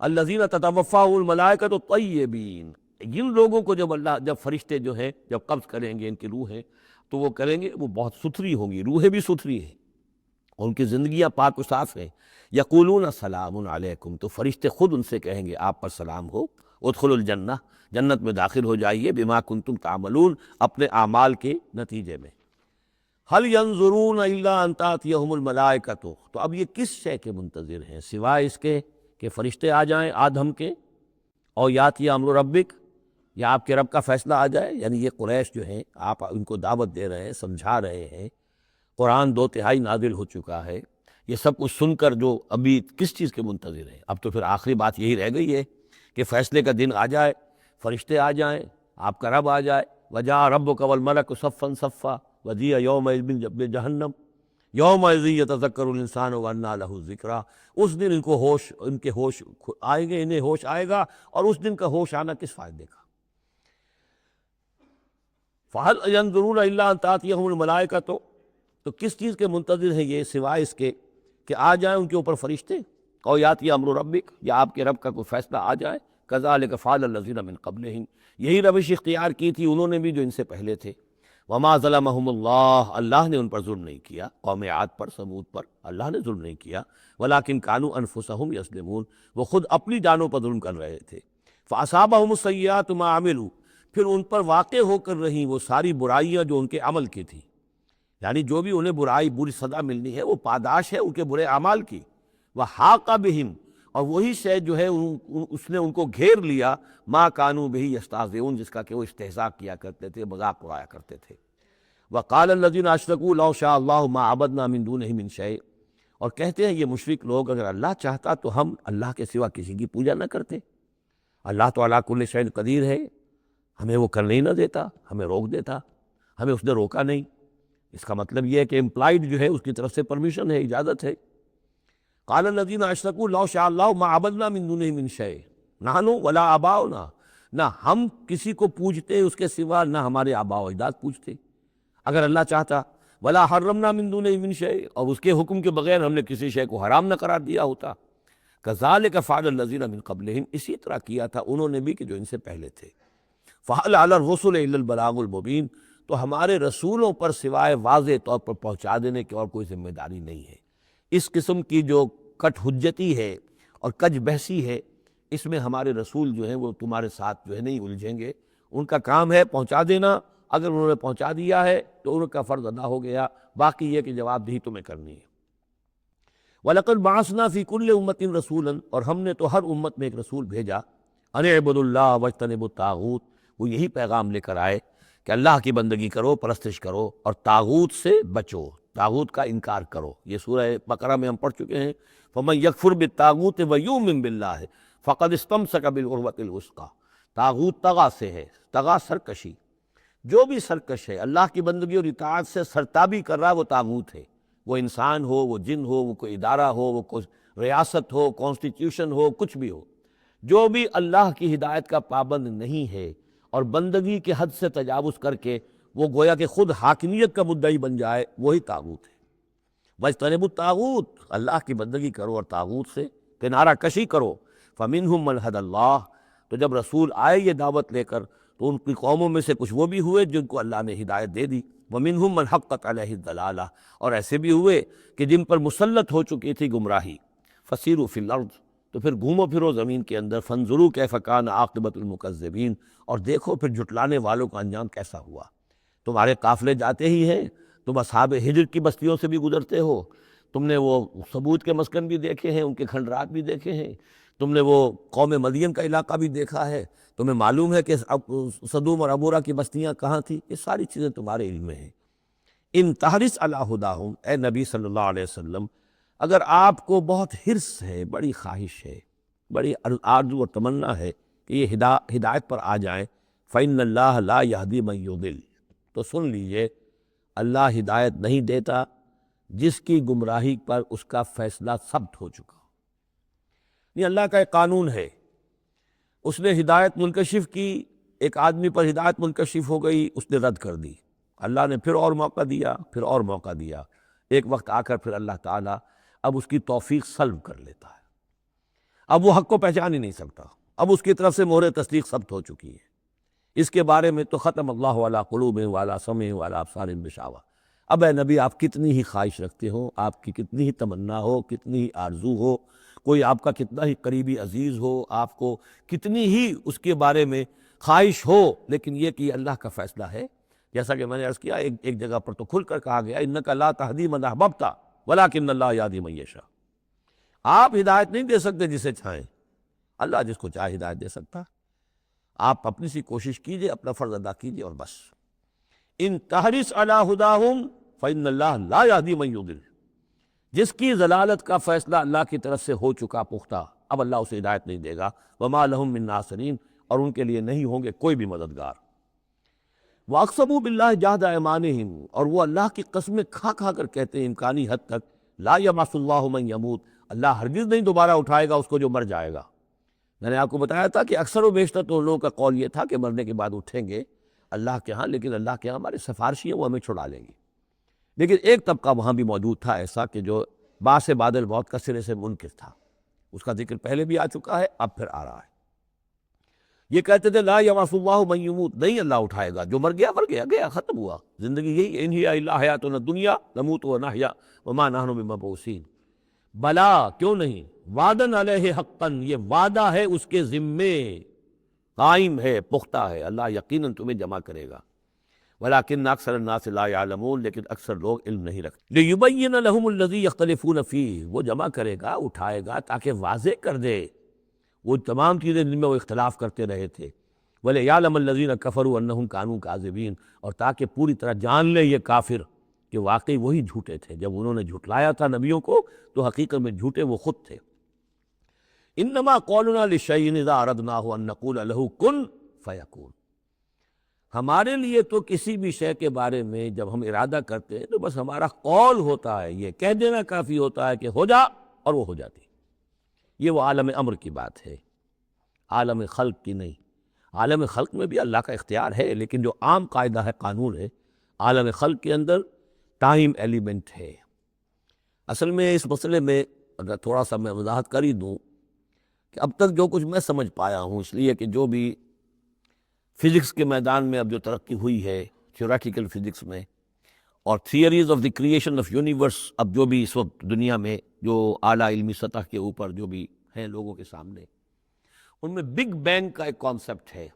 الذین تتوفاہم الملائکۃ الطیبین، جن لوگوں کو جب فرشتے جو ہیں جب قبض کریں گے ان کی روحیں، تو وہ کریں گے، وہ بہت ستھری ہوں گی، روحیں بھی ستھری ہیں، اور ان کی زندگیاں پاک و صاف ہیں۔ یقولون سلام علیکم، تو فرشتے خود ان سے کہیں گے آپ پر سلام ہو، ادخلوا الجنہ، جنت میں داخل ہو جائیے، بما کنتم تعملون، اپنے اعمال کے نتیجے میں۔ هل ينظرون الا ان تاتيهم الملائکۃ، تو اب یہ کس شے کے منتظر ہیں سوائے اس کے کہ فرشتے آ جائیں آدم کے، اور یاتی امر ربک، یا آپ کے رب کا فیصلہ آ جائے۔ یعنی یہ قریش جو ہیں، آپ ان کو دعوت دے رہے ہیں، سمجھا رہے ہیں، قرآن 2/3 نازل ہو چکا ہے، یہ سب کچھ سن کر جو ابھی کس چیز کے منتظر ہیں؟ اب تو پھر آخری بات یہی رہ گئی ہے کہ فیصلے کا دن آ جائے، فرشتے آ جائیں، آپ کا رب آ جائے، وجاء ربک والملک صفا صفا وجیء یومئذ بجہنم یومئذ یتذکر الانسان وانیٰ لہ الذکریٰ، اس دن ان کو ہوش، ان کے ہوش آئیں گے، انہیں ہوش آئے گا، اور اس دن کا ہوش آنا کس فائدے کا؟ فَهَلْ يَنظُرُونَ إِلَّا أَن تَأْتِيَهُمُ الْمَلَائِکَةُ، تو کس چیز کے منتظر ہیں یہ سوائے اس کے کہ آ جائیں ان کے اوپر فرشتے، اور یاتی امر ربک، یا آپ کے رب کا کوئی فیصلہ آ جائے۔ کذالک فعل الذین من قبلہم، یہی روش اختیار کی تھی انہوں نے بھی جو ان سے پہلے تھے۔ وما ظلمہم اللہ، اللہ نے ان پر ظلم نہیں کیا، قوم عاد پر، ثمود پر اللہ نے ظلم نہیں کیا، ولکن کانوا انفسہم یظلمون، وہ خود اپنی جانوں پر ظلم کر رہے تھے۔ فاصابہم السیئات ما عملوا، پھر ان پر واقع ہو کر رہیں وہ ساری برائیاں جو ان کے عمل کی تھی، یعنی جو بھی انہیں برائی، بری سزا ملنی ہے وہ پاداش ہے ان کے برے اعمال کی۔ وحاق بہم، اور وہی شے جو ہے اس نے ان کو گھیر لیا، ما کانوا بہ یستہزئون، جس کا کہ وہ استہزاء کیا کرتے تھے، مذاق اڑایا کرتے تھے۔ وقال الذین اشرکوا لو شاء اللہ ما عبدنا من دونہ من شیء، اور کہتے ہیں یہ مشرک لوگ اگر اللہ چاہتا تو ہم اللہ کے سوا کسی کی پوجا نہ کرتے۔ اللہ تو علی کل شیء قدیر ہے، ہمیں وہ کرنے ہی نہ دیتا، ہمیں روک دیتا، ہمیں اس نے روکا نہیں۔ اس کا مطلب یہ ہے کہ امپلائڈ جو ہے اس کی طرف سے پرمیشن ہے، اجازت ہے۔ قال الذین اشرکوا لو شاء اللہ ما عبدنا من دونہ من شیء نحن ولا آباؤنا، نہ ہم کسی کو پوجتے اس کے سوا، نہ ہمارے آباء و اجداد پوجتے اگر اللہ چاہتا۔ ولا حرمنا من دونہ من شیء، اور اس کے حکم کے بغیر ہم نے کسی شے کو حرام نہ قرار دیا ہوتا۔ کذالک فعل الذین من قبلہم، اسی طرح کیا تھا انہوں نے بھی کہ جو ان سے پہلے تھے۔ فَهَلْ عَلَى الرُّسُلِ إِلَّا الْبَلَاغُ الْمُبِينُ، تو ہمارے رسولوں پر سوائے واضح طور پر پہنچا دینے کی اور کوئی ذمہ داری نہیں ہے۔ اس قسم کی جو کٹ حجتی ہے اور کج بحثی ہے، اس میں ہمارے رسول جو ہیں وہ تمہارے ساتھ جو ہے نہیں الجھیں گے، ان کا کام ہے پہنچا دینا، اگر انہوں نے پہنچا دیا ہے تو ان کا فرض ادا ہو گیا، باقی یہ کہ جواب دہی تمہیں کرنی ہے۔ وَلَقَدْ بَعَثْنَا فِي كُلِّ أُمَّةٍ رَسُولًا، اور ہم نے تو ہر امت میں ایک رسول بھیجا، أَنِ اعْبُدُوا اللَّهَ وَاجْتَنِبُوا الطَّاغُوتَ، وہ یہی پیغام لے کر آئے کہ اللہ کی بندگی کرو، پرستش کرو، اور طاغوت سے بچو، طاغوت کا انکار کرو۔ یہ سورہ بقرہ میں ہم پڑھ چکے ہیں۔ فَمَن يَكْفُرْ بِالطَّاغُوتِ وَيُؤْمِن بِاللَّهِ فَقَدِ اسْتَمْسَكَ بِالْعُرْوَةِ الْوُثْقَىٰ، طاغوت طغا سے ہے، طغا سرکشی، جو بھی سرکش ہے اللہ کی بندگی اور اطاعت سے سرتابی کر رہا ہے وہ طاغوت ہے، وہ انسان ہو، وہ جن ہو، وہ کوئی ادارہ ہو، وہ کوئی ریاست ہو، کانسٹیٹیوشن ہو، کچھ بھی ہو، جو بھی اللہ کی ہدایت کا پابند نہیں ہے اور بندگی کے حد سے تجاوز کر کے وہ گویا کہ خود حاکمیت کا مدعی بن جائے، وہی طاغوت ہے۔ وَاجْتَنِبُوا الطَّاغُوتَ، اللہ کی بندگی کرو اور طاغوت سے کنارہ کشی کرو۔ فَمِنْهُمْ مَنْ هَدَى اللَّهُ، تو جب رسول آئے یہ دعوت لے کر تو ان کی قوموں میں سے کچھ وہ بھی ہوئے جن کو اللہ نے ہدایت دے دی، وَمِنْهُمْ مَنْ حَقَّتْ عَلَيْهِ الضَّلَالَةُ، اور ایسے بھی ہوئے کہ جن پر مسلط ہو چکی تھی گمراہی۔ فَسِيرُوا فِي الْأَرْضِ، تو پھر گھومو پھرو زمین کے اندر، فَانظُرُوا كَيْفَ كَانَ عَاقِبَةُ الْمُكَذِّبِينَ، اور دیکھو پھر جھٹلانے والوں کا انجام کیسا ہوا۔ تمہارے قافلے جاتے ہی ہیں، تم اصحاب ہجر کی بستیوں سے بھی گزرتے ہو، تم نے وہ ثمود کے مسکن بھی دیکھے ہیں، ان کے کھنڈرات بھی دیکھے ہیں، تم نے وہ قوم مدین کا علاقہ بھی دیکھا ہے، تمہیں معلوم ہے کہ سدوم اور عمورہ کی بستیاں کہاں تھیں، یہ ساری چیزیں تمہارے علم میں ہیں۔ ان تحرص علی ہداہم، اے نبی صلی اللہ علیہ وسلم، اگر آپ کو بہت حرص ہے، بڑی خواہش ہے، بڑی آرزو اور تمنا ہے کہ یہ ہدایت پر آ جائیں، فإن اللہ لا یہدی من یضل، تو سن لیجئے اللہ ہدایت نہیں دیتا جس کی گمراہی پر اس کا فیصلہ ثبت ہو چکا ہو۔ یہ اللہ کا ایک قانون ہے، اس نے ہدایت منکشف کی، ایک آدمی پر ہدایت منکشف ہو گئی، اس نے رد کر دی، اللہ نے پھر اور موقع دیا، پھر اور موقع دیا، ایک وقت آ کر پھر اللہ تعالیٰ اب اس کی توفیق سلب کر لیتا ہے، اب وہ حق کو پہچان ہی نہیں سکتا، اب اس کی طرف سے مہر تصدیق ثبت ہو چکی ہے۔ اس کے بارے میں تو ختم اللہ علی قلوبہم وعلی سمعہم وعلی ابصارہم غشاوہ۔ اب اے نبی آپ کتنی ہی خواہش رکھتے ہو، آپ کی کتنی ہی تمنا ہو، کتنی ہی آرزو ہو، کوئی آپ کا کتنا ہی قریبی عزیز ہو، آپ کو کتنی ہی اس کے بارے میں خواہش ہو، لیکن یہ کہ یہ اللہ کا فیصلہ ہے۔ جیسا کہ میں نے عرض کیا، ایک جگہ پر تو کھل کر کہا گیا انک لا تہدی من احببت ولکن اللہ یہدی من یشاء، آپ ہدایت نہیں دے سکتے جسے چاہیں، اللہ جس کو چاہے ہدایت دے سکتا۔ آپ اپنی سی کوشش کیجئے، اپنا فرض ادا کیجئے اور بس۔ ان تحرص علی ہداہم فإن اللہ لا یہدی من یضل، جس کی ضلالت کا فیصلہ اللہ کی طرف سے ہو چکا پختہ، اب اللہ اسے ہدایت نہیں دے گا۔ وما لہم من ناصرین، اور ان کے لیے نہیں ہوں گے کوئی بھی مددگار۔ وَأَقْسَمُوا بِاللَّهِ جَهْدَ أَيْمَانِهِمْ، اور وہ اللہ کی قسمیں کھا کھا کر کہتے ہیں امکانی حد تک، لا يبعث اللہ من يموت، اللہ ہرگز نہیں دوبارہ اٹھائے گا اس کو جو مر جائے گا۔ میں نے آپ کو بتایا تھا کہ اکثر و بیشتر تو لوگوں کا قول یہ تھا کہ مرنے کے بعد اٹھیں گے اللہ کے ہاں، لیکن اللہ کے ہاں ہمارے سفارشی ہیں، وہ ہمیں چھڑا لیں گے۔ لیکن ایک طبقہ وہاں بھی موجود تھا ایسا کہ جو باعث بعد الموت کا سرے سے منکر تھا، اس کا ذکر پہلے بھی آ چکا ہے، اب پھر آ رہا ہے۔ یہ کہتے تھے لا یبعث اللہ من یموت، نہیں اللہ اٹھائے گا، جو مر گیا مر گیا، گیا ختم ہوا، زندگی یہی، ان ہی الا حیاتنا الدنیا نموت ونحیا وما نحن بمبعوثین۔ بلا، کیوں نہیں، وعدن علیہ حقا، یہ وعدہ ہے اس کے ذمے، قائم ہے، پختہ ہے، اللہ یقیناً تمہیں جمع کرے گا۔ ولیکن اکثر الناس لا یعلمون، لیکن اکثر لوگ علم نہیں رکھتے۔ لیبین لہم الذی یختلفون فیہ، وہ جمع کرے گا، اٹھائے گا تاکہ واضح کر دے وہ تمام چیزیں جن میں وہ اختلاف کرتے رہے تھے۔ وَلِيَعْلَمَ الَّذِينَ كَفَرُوا أَنَّهُمْ كَانُوا كَاذِبِينَ، اور تاکہ پوری طرح جان لے یہ کافر کہ واقعی وہی جھوٹے تھے، جب انہوں نے جھٹلایا تھا نبیوں کو تو حقیقت میں جھوٹے وہ خود تھے۔ انما قولنا للشیء اذا اردناه ان نقول له کن فیکون، ہمارے لیے تو کسی بھی شے کے بارے میں جب ہم ارادہ کرتے ہیں تو بس ہمارا قول ہوتا ہے، یہ کہہ دینا کافی ہوتا ہے کہ ہو جا، اور وہ ہو جاتی۔ یہ وہ عالم امر کی بات ہے، عالم خلق کی نہیں۔ عالم خلق میں بھی اللہ کا اختیار ہے، لیکن جو عام قاعدہ ہے، قانون ہے، عالم خلق کے اندر ٹائم ایلیمنٹ ہے۔ اصل میں اس مسئلے میں اگر تھوڑا سا میں وضاحت کر ہی دوں کہ اب تک جو کچھ میں سمجھ پایا ہوں، اس لیے کہ جو بھی فزکس کے میدان میں اب جو ترقی ہوئی ہے، تھیوریٹیکل فزکس میں، اور theories of the creation of universe, اب جو بھی اس وقت دنیا میں جو اعلیٰ علمی سطح کے اوپر جو بھی ہیں لوگوں کے سامنے، ان میں بگ بینگ کا ایک کانسیپٹ ہے۔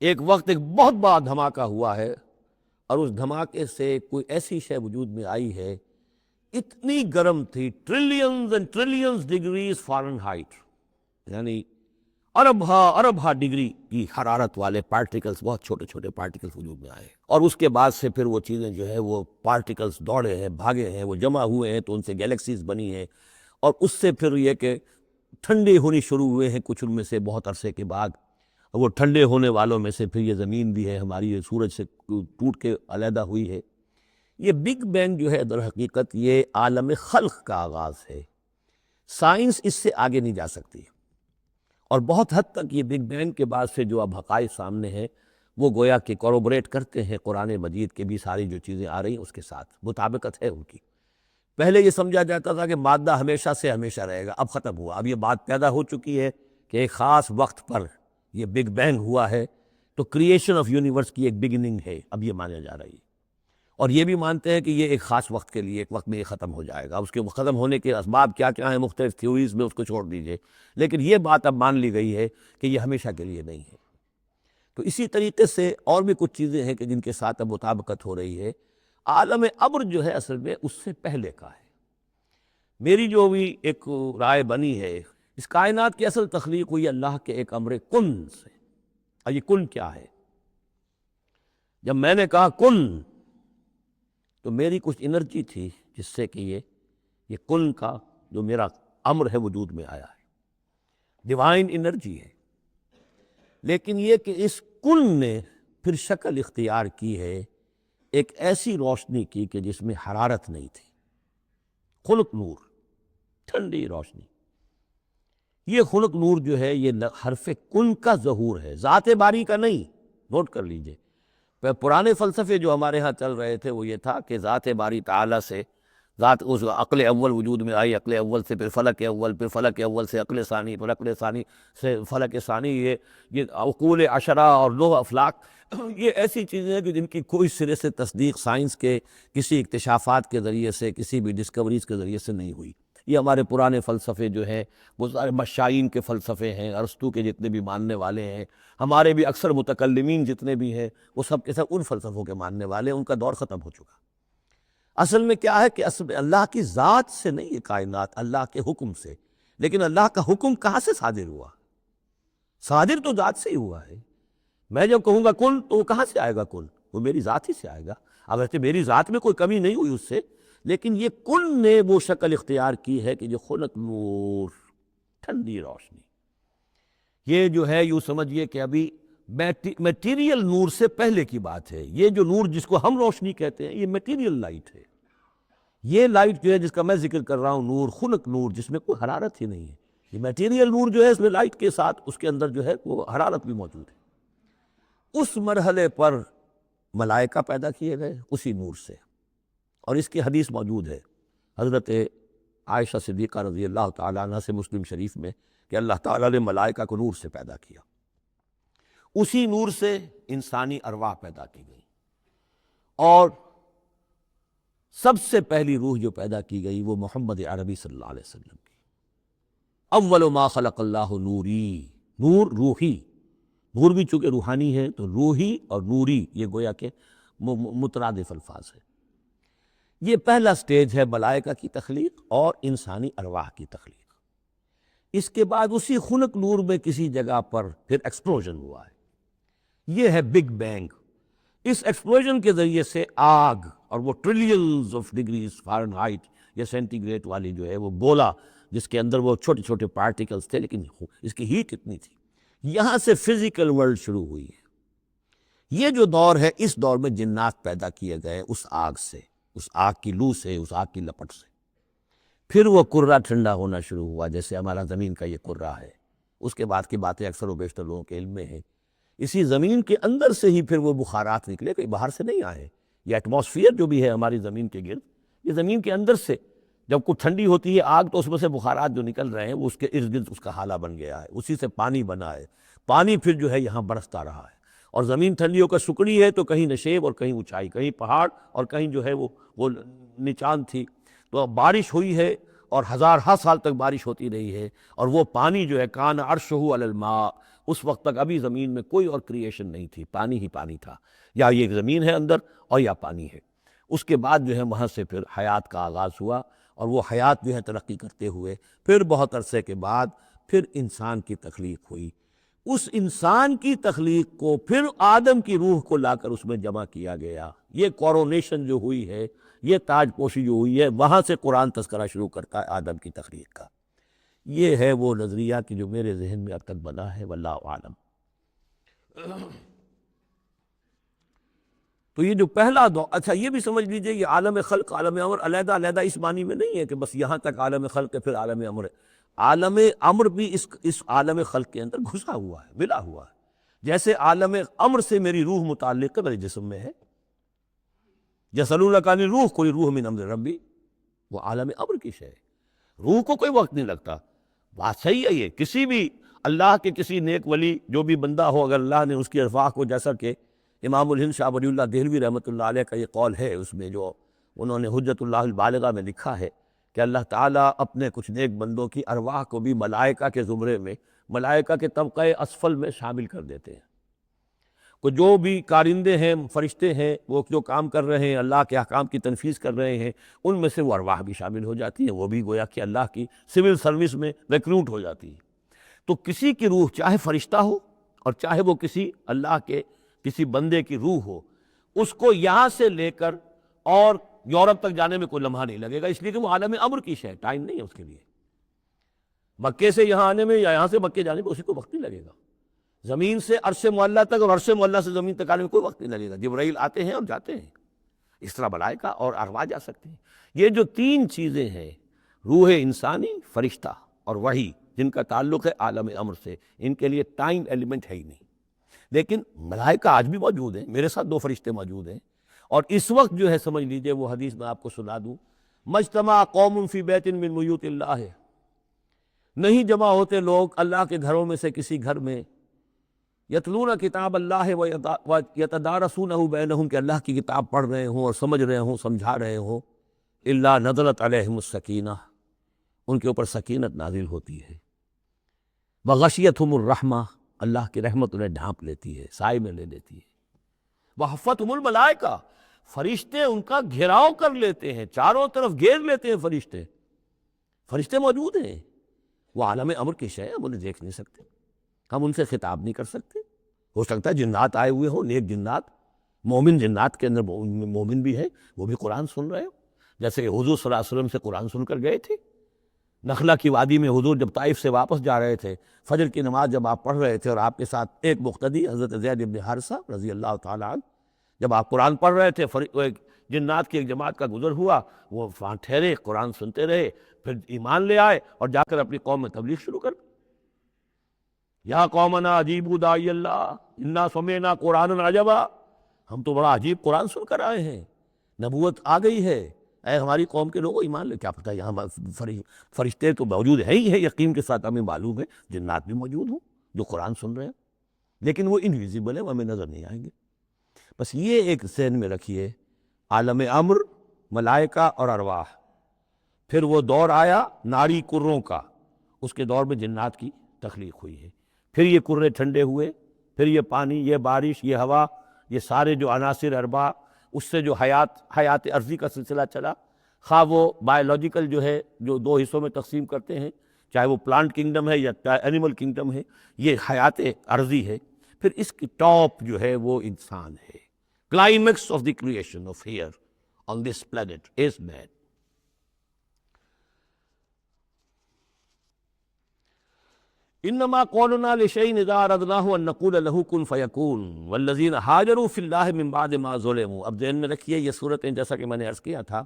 ایک وقت ایک بہت بڑا دھماکہ ہوا ہے، اور اس دھماکے سے کوئی ایسی شے وجود میں آئی ہے، اتنی گرم تھی، trillions and trillions degrees foreign height, یعنی اربھا ڈگری کی حرارت والے پارٹیکلز، بہت چھوٹے چھوٹے پارٹیکلز وجود میں آئے، اور اس کے بعد سے پھر وہ چیزیں جو ہے وہ پارٹیکلز دوڑے ہیں، بھاگے ہیں، وہ جمع ہوئے ہیں تو ان سے گیلیکسیز بنی ہیں، اور اس سے پھر یہ کہ ٹھنڈے ہونی شروع ہوئے ہیں کچھ ان میں سے بہت عرصے کے بعد۔ وہ ٹھنڈے ہونے والوں میں سے پھر یہ زمین بھی ہے ہماری، یہ سورج سے ٹوٹ کے علیحدہ ہوئی ہے۔ یہ بگ بینگ جو ہے در حقیقت یہ عالم خلق کا آغاز ہے۔ سائنس اس سے آگے نہیں جا سکتی، اور بہت حد تک یہ بگ بینگ کے بعد سے جو اب حقائق سامنے ہیں وہ گویا کہ کوروبریٹ کرتے ہیں قرآن مجید کے بھی ساری جو چیزیں آ رہی ہیں اس کے ساتھ مطابقت ہے ان کی۔ پہلے یہ سمجھا جاتا تھا کہ مادہ ہمیشہ سے ہمیشہ رہے گا، اب ختم ہوا، اب یہ بات پیدا ہو چکی ہے کہ ایک خاص وقت پر یہ بگ بینگ ہوا ہے، تو کریشن آف یونیورس کی ایک بگننگ ہے، اب یہ مانا جا رہی ہے۔ اور یہ بھی مانتے ہیں کہ یہ ایک خاص وقت کے لیے، ایک وقت میں یہ ختم ہو جائے گا، اس کے ختم ہونے کے اسباب کیا کیا ہیں مختلف تھیوریز میں، اس کو چھوڑ دیجئے، لیکن یہ بات اب مان لی گئی ہے کہ یہ ہمیشہ کے لیے نہیں ہے۔ تو اسی طریقے سے اور بھی کچھ چیزیں ہیں کہ جن کے ساتھ اب مطابقت ہو رہی ہے۔ عالم ابر جو ہے اصل میں اس سے پہلے کا ہے۔ میری جو بھی ایک رائے بنی ہے، اس کائنات کی اصل تخلیق ہوئی اللہ کے ایک امر کن سے۔ اور یہ کن کیا ہے؟ جب میں نے کہا کن تو میری کچھ انرجی تھی جس سے کہ یہ کن کا جو میرا امر ہے وجود میں آیا ہے، ڈیوائن انرجی ہے۔ لیکن یہ کہ اس کن نے پھر شکل اختیار کی ہے ایک ایسی روشنی کی کہ جس میں حرارت نہیں تھی، خلق نور، ٹھنڈی روشنی۔ یہ خلق نور جو ہے یہ حرف کن کا ظہور ہے، ذات باری کا نہیں، نوٹ کر لیجئے۔ پرانے فلسفے جو ہمارے ہاں چل رہے تھے وہ یہ تھا کہ ذات باری تعالیٰ سے ذات اس عقل اول وجود میں آئی، عقل اول سے پھر فلک اول، پھر فلک اول سے عقل ثانی، پھر عقل ثانی سے فلک ثانی، یہ عقول عشرہ اور 9 افلاک، یہ ایسی چیزیں ہیں کہ جن کی کوئی سرے سے تصدیق سائنس کے کسی اکتشافات کے ذریعے سے، کسی بھی ڈسکوریز کے ذریعے سے نہیں ہوئی۔ یہ ہمارے پرانے فلسفے جو ہیں وہ سارے مشائین کے فلسفے ہیں، ارسطو کے جتنے بھی ماننے والے ہیں، ہمارے بھی اکثر متکلمین جتنے بھی ہیں وہ سب کے سب ان فلسفوں کے ماننے والے ہیں، ان کا دور ختم ہو چکا۔ اصل میں کیا ہے کہ اصل میں اللہ کی ذات سے نہیں یہ کائنات، اللہ کے حکم سے۔ لیکن اللہ کا حکم کہاں سے صادر ہوا؟ صادر تو ذات سے ہی ہوا ہے۔ میں جب کہوں گا کن تو وہ کہاں سے آئے گا کن؟ وہ میری ذات ہی سے آئے گا۔ اب ویسے میری ذات میں کوئی کمی نہیں ہوئی اس سے، لیکن یہ کن نے وہ شکل اختیار کی ہے کہ جو خلق نور، ٹھنڈی روشنی، یہ جو ہے یوں سمجھیے کہ ابھی میٹیریل نور سے پہلے کی بات ہے۔ یہ جو نور جس کو ہم روشنی کہتے ہیں یہ میٹیریل لائٹ ہے۔ یہ لائٹ جو ہے جس کا میں ذکر کر رہا ہوں نور، خلق نور، جس میں کوئی حرارت ہی نہیں ہے۔ یہ میٹیریل نور جو ہے اس میں لائٹ کے ساتھ اس کے اندر جو ہے وہ حرارت بھی موجود ہے۔ اس مرحلے پر ملائکہ پیدا کیے گئے اسی نور سے، اور اس کی حدیث موجود ہے حضرت عائشہ صدیقہ رضی اللہ تعالیٰ عنہ سے مسلم شریف میں کہ اللہ تعالیٰ نے ملائکہ کو نور سے پیدا کیا۔ اسی نور سے انسانی ارواح پیدا کی گئی، اور سب سے پہلی روح جو پیدا کی گئی وہ محمد عربی صلی اللہ علیہ وسلم کی۔ اول ما خلق اللہ نوری، نور روحی، نور بھی چونکہ روحانی ہے تو روحی اور نوری یہ گویا کہ مترادف الفاظ ہے۔ یہ پہلا سٹیج ہے ملائکہ کی تخلیق اور انسانی ارواح کی تخلیق۔ اس کے بعد اسی خلق نور میں کسی جگہ پر پھر ایکسپلوژن ہوا ہے، یہ ہے بگ بینگ۔ اس ایکسپلوژن کے ذریعے سے آگ، اور وہ ٹریلینز آف ڈگریز فارنہائٹ یا سینٹی گریڈ والی جو ہے وہ گولا جس کے اندر وہ چھوٹے چھوٹے پارٹیکلز تھے لیکن اس کی ہیٹ اتنی تھی، یہاں سے فزیکل ورلڈ شروع ہوئی ہے۔ یہ جو دور ہے اس دور میں جنات پیدا کیے گئے اس آگ سے، اس آگ کی لو سے، اس آگ کی لپٹ سے۔ پھر وہ کرہ ٹھنڈا ہونا شروع ہوا جیسے ہمارا زمین کا یہ کرہ ہے۔ اس کے بعد کی باتیں اکثر و بیشتر لوگوں کے علم میں ہیں۔ اسی زمین کے اندر سے ہی پھر وہ بخارات نکلے، کہیں باہر سے نہیں آئے۔ یہ ایٹماسفیئر جو بھی ہے ہماری زمین کے گرد، یہ زمین کے اندر سے جب کوئی ٹھنڈی ہوتی ہے آگ تو اس میں سے بخارات جو نکل رہے ہیں وہ اس کے ارد گرد اس کا حالہ بن گیا ہے، اسی سے پانی بنا ہے۔ پانی پھر جو ہے یہاں برستا رہا ہے، اور زمین ٹھنڈی ہو کر سکڑی ہے تو کہیں نشیب اور کہیں اونچائی، کہیں پہاڑ اور کہیں جو ہے وہ نچان تھی۔ تو اب بارش ہوئی ہے اور ہزارہا سال تک بارش ہوتی رہی ہے، اور وہ پانی جو ہے کان عرشہ علی الماء، اس وقت تک ابھی زمین میں کوئی اور کریشن نہیں تھی، پانی ہی پانی تھا، یا یہ زمین ہے اندر اور یا پانی ہے۔ اس کے بعد جو ہے وہاں سے پھر حیات کا آغاز ہوا، اور وہ حیات جو ہے ترقی کرتے ہوئے پھر بہت عرصے کے بعد پھر انسان کی تخلیق ہوئی۔ اس انسان کی تخلیق کو پھر آدم کی روح کو لا کر اس میں جمع کیا گیا۔ یہ کورونیشن جو ہوئی ہے، یہ تاج پوشی جو ہوئی ہے، وہاں سے قرآن تذکرہ شروع کرتا ہے آدم کی تخلیق کا۔ یہ ہے وہ نظریہ کہ جو میرے ذہن میں اب تک بنا ہے، واللہ اعلم۔ تو یہ جو پہلا دور، اچھا یہ بھی سمجھ لیجئے یہ عالم خلق عالم امر علیحدہ علیحدہ اس معنی میں نہیں ہے کہ بس یہاں تک عالم خلق ہے پھر عالم امر ہے۔ عالم امر بھی اس عالم خلق کے اندر گھسا ہوا ہے، ملا ہوا ہے، جیسے عالم امر سے میری روح متعلق ہے میرے جسم میں ہے۔ یسألونک عن الروح قل الروح من امر ربی، وہ عالم امر کی شے ہے، روح کو کوئی وقت نہیں لگتا۔ بات صحیح ہے، یہ کسی بھی اللہ کے کسی نیک ولی جو بھی بندہ ہو، اگر اللہ نے اس کی ارواح کو، جیسا کہ امام الہند شاہ ولی اللہ دہلوی رحمۃ اللہ علیہ کا یہ قول ہے، اس میں جو انہوں نے حجت اللہ البالغہ میں لکھا ہے کہ اللہ تعالیٰ اپنے کچھ نیک بندوں کی ارواح کو بھی ملائکہ کے زمرے میں، ملائکہ کے طبقہ اسفل میں شامل کر دیتے ہیں۔ کہ جو بھی کارندے ہیں، فرشتے ہیں، وہ جو کام کر رہے ہیں، اللہ کے احکام کی تنفیذ کر رہے ہیں، ان میں سے وہ ارواح بھی شامل ہو جاتی ہیں، وہ بھی گویا کہ اللہ کی سول سروس میں ریکروٹ ہو جاتی ہیں۔ تو کسی کی روح چاہے فرشتہ ہو اور چاہے وہ کسی اللہ کے کسی بندے کی روح ہو، اس کو یہاں سے لے کر اور یورپ تک جانے میں کوئی لمحہ نہیں لگے گا، اس لیے کہ وہ عالم امر کی شے ہے، ٹائم نہیں ہے اس کے لیے۔ مکے سے یہاں آنے میں یا یہاں سے مکے جانے میں اسی کو وقت نہیں لگے گا۔ زمین سے عرش معلیٰ تک اور عرش معلیٰ سے زمین تک آنے میں کوئی وقت نہیں لگے گا۔ جبرائیل آتے ہیں اور جاتے ہیں، اس طرح ملائکہ اور ارواح جا سکتے ہیں۔ یہ جو تین چیزیں ہیں، روح انسانی، فرشتہ اور وحی، جن کا تعلق ہے عالم امر سے، ان کے لیے ٹائم ایلیمنٹ ہے ہی نہیں۔ لیکن ملائکہ آج بھی موجود ہیں، میرے ساتھ دو فرشتے موجود ہیں، اور اس وقت جو ہے سمجھ لیجئے وہ حدیث میں آپ کو سنا دوں، مجتمع قوم فی بیت من بیوت اللہ، نہیں جمع ہوتے لوگ اللہ کے گھروں میں سے کسی گھر میں، یتلون کتاب اللہ ویتدارسونہ بینہم، کہ اللہ کی کتاب پڑھ رہے ہوں اور سمجھ رہے ہوں، سمجھا رہے ہوں، الا نزلت علیہم السکینہ، ان کے اوپر سکینت نازل ہوتی ہے، وغشیتہم الرحمہ، اللہ کی رحمت انہیں ڈھانپ لیتی ہے، سائے میں لے لیتی ہے، وحفتہم الملائکہ، فرشتے ان کا گھیراؤ کر لیتے ہیں، چاروں طرف گھیر لیتے ہیں فرشتے، فرشتے موجود ہیں، وہ عالم امر کی شے ہے، ہم انہیں دیکھ نہیں سکتے، ہم ان سے خطاب نہیں کر سکتے۔ ہو سکتا ہے جنات آئے ہوئے ہوں، نیک جنات، مومن جنات کے اندر مومن بھی ہیں، وہ بھی قرآن سن رہے ہو، جیسے کہ حضور صلی اللہ علیہ وسلم سے قرآن سن کر گئے تھے۔ نخلا کی وادی میں حضور جب طائف سے واپس جا رہے تھے، فجر کی نماز جب آپ پڑھ رہے تھے اور آپ کے ساتھ ایک مقتدی حضرت زید بن حارثہ رضی اللہ تعالیٰ عنہ، جب آپ قرآن پڑھ رہے تھے، جنات کی ایک جماعت کا گزر ہوا، وہ وہاں ٹھہرے، قرآن سنتے رہے، پھر ایمان لے آئے اور جا کر اپنی قوم میں تبلیغ شروع کر دی۔ یا قومنا اجیبوا داعی اللہ انا سمعنا قرآنا عجبا، ہم تو بڑا عجیب قرآن سن کر آئے ہیں، نبوت آ گئی ہے، اے ہماری قوم کے لوگوں ایمان لے۔ کیا پتہ یہاں فرشتے تو موجود ہیں ہی ہیں، یقین کے ساتھ ہمیں معلوم ہے جنات بھی موجود ہوں جو قرآن سن رہے ہیں، لیکن وہ انویزیبل ہیں، وہ ہمیں نظر نہیں آئیں گے۔ بس یہ ایک ذہن میں رکھیے، عالم امر، ملائکہ اور ارواح۔ پھر وہ دور آیا ناری کروں کا، اس کے دور میں جنات کی تخلیق ہوئی ہے، پھر یہ کرے ٹھنڈے ہوئے، پھر یہ پانی، یہ بارش، یہ ہوا، یہ سارے جو عناصر اربع، اس سے جو حیات عرضی کا سلسلہ چلا، خواہ وہ بایولوجیکل جو ہے، جو دو حصوں میں تقسیم کرتے ہیں، چاہے وہ پلانٹ کنگڈم ہے یا اینیمل کنگڈم ہے، یہ حیات عرضی ہے، پھر اس کی ٹاپ جو ہے وہ انسان ہے۔ Climax of the creation of here on this planet is man. انما قولنا لشيء اذا اردناه ان نقول له كن فيكون والذين هاجروا في الله من بعد ما ظلموا۔ اب ذہن میں رکھیے یہ صورتیں، جیسا کہ میں نے عرض کیا تھا،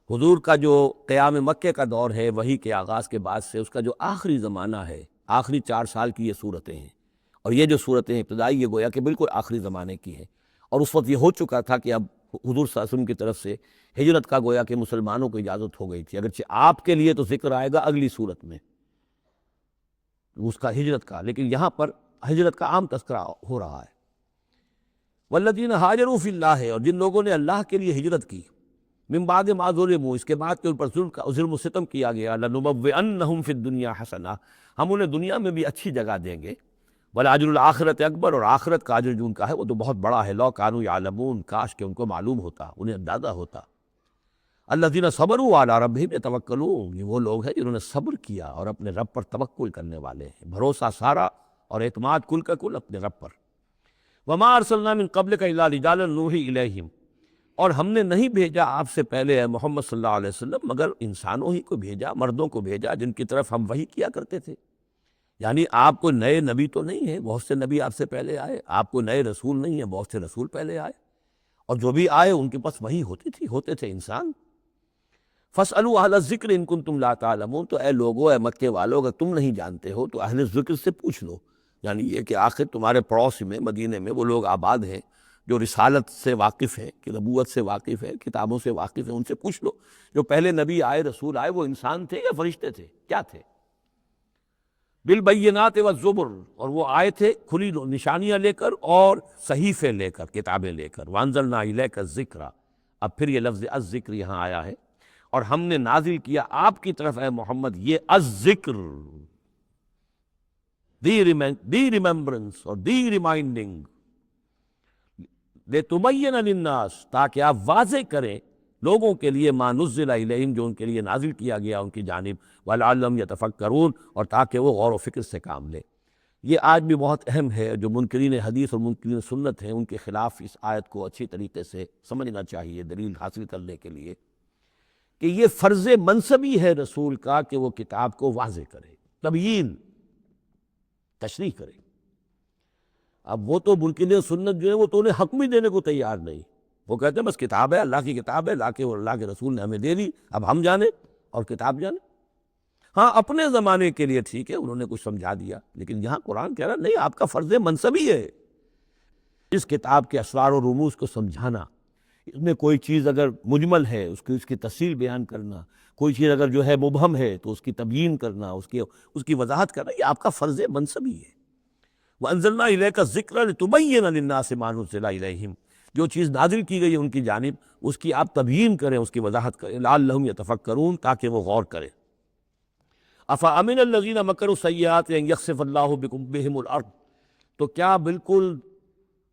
حضور کا جو قیام مکہ کا دور ہے، وحی کے آغاز کے بعد سے اس کا جو آخری زمانہ ہے، آخری 4 سال کی یہ صورتیں ہیں، اور یہ جو صورتیں ابتدائی، یہ گویا کہ بالکل آخری زمانے کی ہیں، اور اس وقت یہ ہو چکا تھا کہ اب حضور صلی اللہ علیہ وسلم کی طرف سے ہجرت کا گویا کہ مسلمانوں کو اجازت ہو گئی تھی، اگرچہ آپ کے لیے تو ذکر آئے گا اگلی صورت میں اس کا ہجرت کا، لیکن یہاں پر ہجرت کا عام تذکرہ ہو رہا ہے۔ والذین ہاجروا فی اللہ، اور جن لوگوں نے اللہ کے لیے ہجرت کی، من بعد ما ظلموا، اس کے بعد کہ ان پر ظلم و ستم کیا گیا، لنبوئنہم فی الدنیا حسنہ، ہم انہیں دنیا میں بھی اچھی جگہ دیں گے، ولاجر الآخرۃ اکبر، اور آخرت کا اجر جو ان کا ہے وہ تو بہت بڑا ہے، لو کانوا یعلمون، کاش کہ ان کو معلوم ہوتا، انہیں اندازہ ہوتا۔ الذین صبروا علی ربہم یتوکلون، یہ وہ لوگ ہیں جنہوں نے صبر کیا اور اپنے رب پر توکل کرنے والے ہیں، بھروسہ سارا اور اعتماد کل کا کل اپنے رب پر۔ وما ارسلنا من قبلک الا رجالا نوحی الیہم، اور ہم نے نہیں بھیجا آپ سے پہلے اے محمد صلی اللہ علیہ وسلم مگر انسانوں ہی کو بھیجا، مردوں کو بھیجا جن کی طرف ہم وحی کیا کرتے تھے۔ یعنی آپ کو نئے نبی تو نہیں ہیں، بہت سے نبی آپ سے پہلے آئے، آپ کو نئے رسول نہیں ہیں، بہت سے رسول پہلے آئے، اور جو بھی آئے ان کے پاس وحی ہوتی تھی، ہوتے تھے انسان۔ فَاسْأَلُوا أَهْلَ الذِّكْرِ إِن كُنتُمْ لَا تَعْلَمُونَ، تو اے لوگو، اے مکے والو، اگر تم نہیں جانتے ہو تو اہل ذکر سے پوچھ لو. یعنی یہ کہ آخر تمہارے پڑوس میں مدینے میں وہ لوگ آباد ہیں جو رسالت سے واقف ہیں، کہ نبوت سے واقف ہیں، کتابوں سے واقف ہیں، ان سے پوچھ لو. جو پہلے نبی آئے، رسول آئے، وہ انسان تھے یا فرشتے تھے؟ کیا تھے؟ بالبینات والزبر، اور وہ آئے تھے کھلی نشانیاں لے کر اور صحیفے لے کر، کتابیں لے کر. وانزلنا الیک الذکر، اب پھر یہ لفظ الذکر یہاں آیا ہے، اور ہم نے نازل کیا آپ کی طرف اے محمد یہ الذکر، دی ریممبرنس اور دی ریمائنڈنگ، لِتُبَيِّنَ لِلنَّاسِ، تاکہ آپ واضح کریں لوگوں کے لیے ما نزل الیہم، جو ان کے لیے نازل کیا گیا ان کی جانب، وَلَعَلَّهُمْ يَتَفَكَّرُونَ، اور تاکہ وہ غور و فکر سے کام لیں. یہ آج بھی بہت اہم ہے. جو منکرین حدیث اور منکرین سنت ہیں ان کے خلاف اس آیت کو اچھی طریقے سے سمجھنا چاہیے دلیل حاصل کرنے کے لیے، کہ یہ فرض منصبی ہے رسول کا کہ وہ کتاب کو واضح کرے، تبیین، تشریح کرے. اب وہ تو منکرین سنت جو ہے وہ تو انہیں حق بھی دینے کو تیار نہیں. وہ کہتے ہیں بس کتاب ہے، اللہ کی کتاب ہے، اللہ کے رسول نے ہمیں دے دی، اب ہم جانیں اور کتاب جانیں. ہاں اپنے زمانے کے لیے ٹھیک ہے، انہوں نے کچھ سمجھا دیا، لیکن یہاں قرآن کہہ رہا نہیں، آپ کا فرض منصبی ہے اس کتاب کے اسرار و رموز کو سمجھانا. اس میں کوئی چیز اگر مجمل ہے اس کی تفصیل بیان کرنا، کوئی چیز اگر جو ہے مبہم ہے تو اس کی تبیین کرنا، اس کی وضاحت کرنا، یہ آپ کا فرض منصبی ہے. وَأَنزَلْنَا إِلَيْكَ الذِّكْرَ لِتُبَيِّنَ لِلنَّاسِ مَا نُزِّلَ إِلَيْهِمْ، جو چیز نازل کی گئی ہے ان کی جانب اس کی آپ تبیین کریں، اس کی وضاحت کریں. لَعَلَّهُمْ يَتَفَكَّرُونَ، تاکہ وہ غور کریں. أَفَأَمِنَ الَّذِينَ مَكَرُوا السَّيِّئَاتِ أَن يَخْسِفَ اللَّهُ بِهِمُ الْأَرْضَ، تو کیا بالکل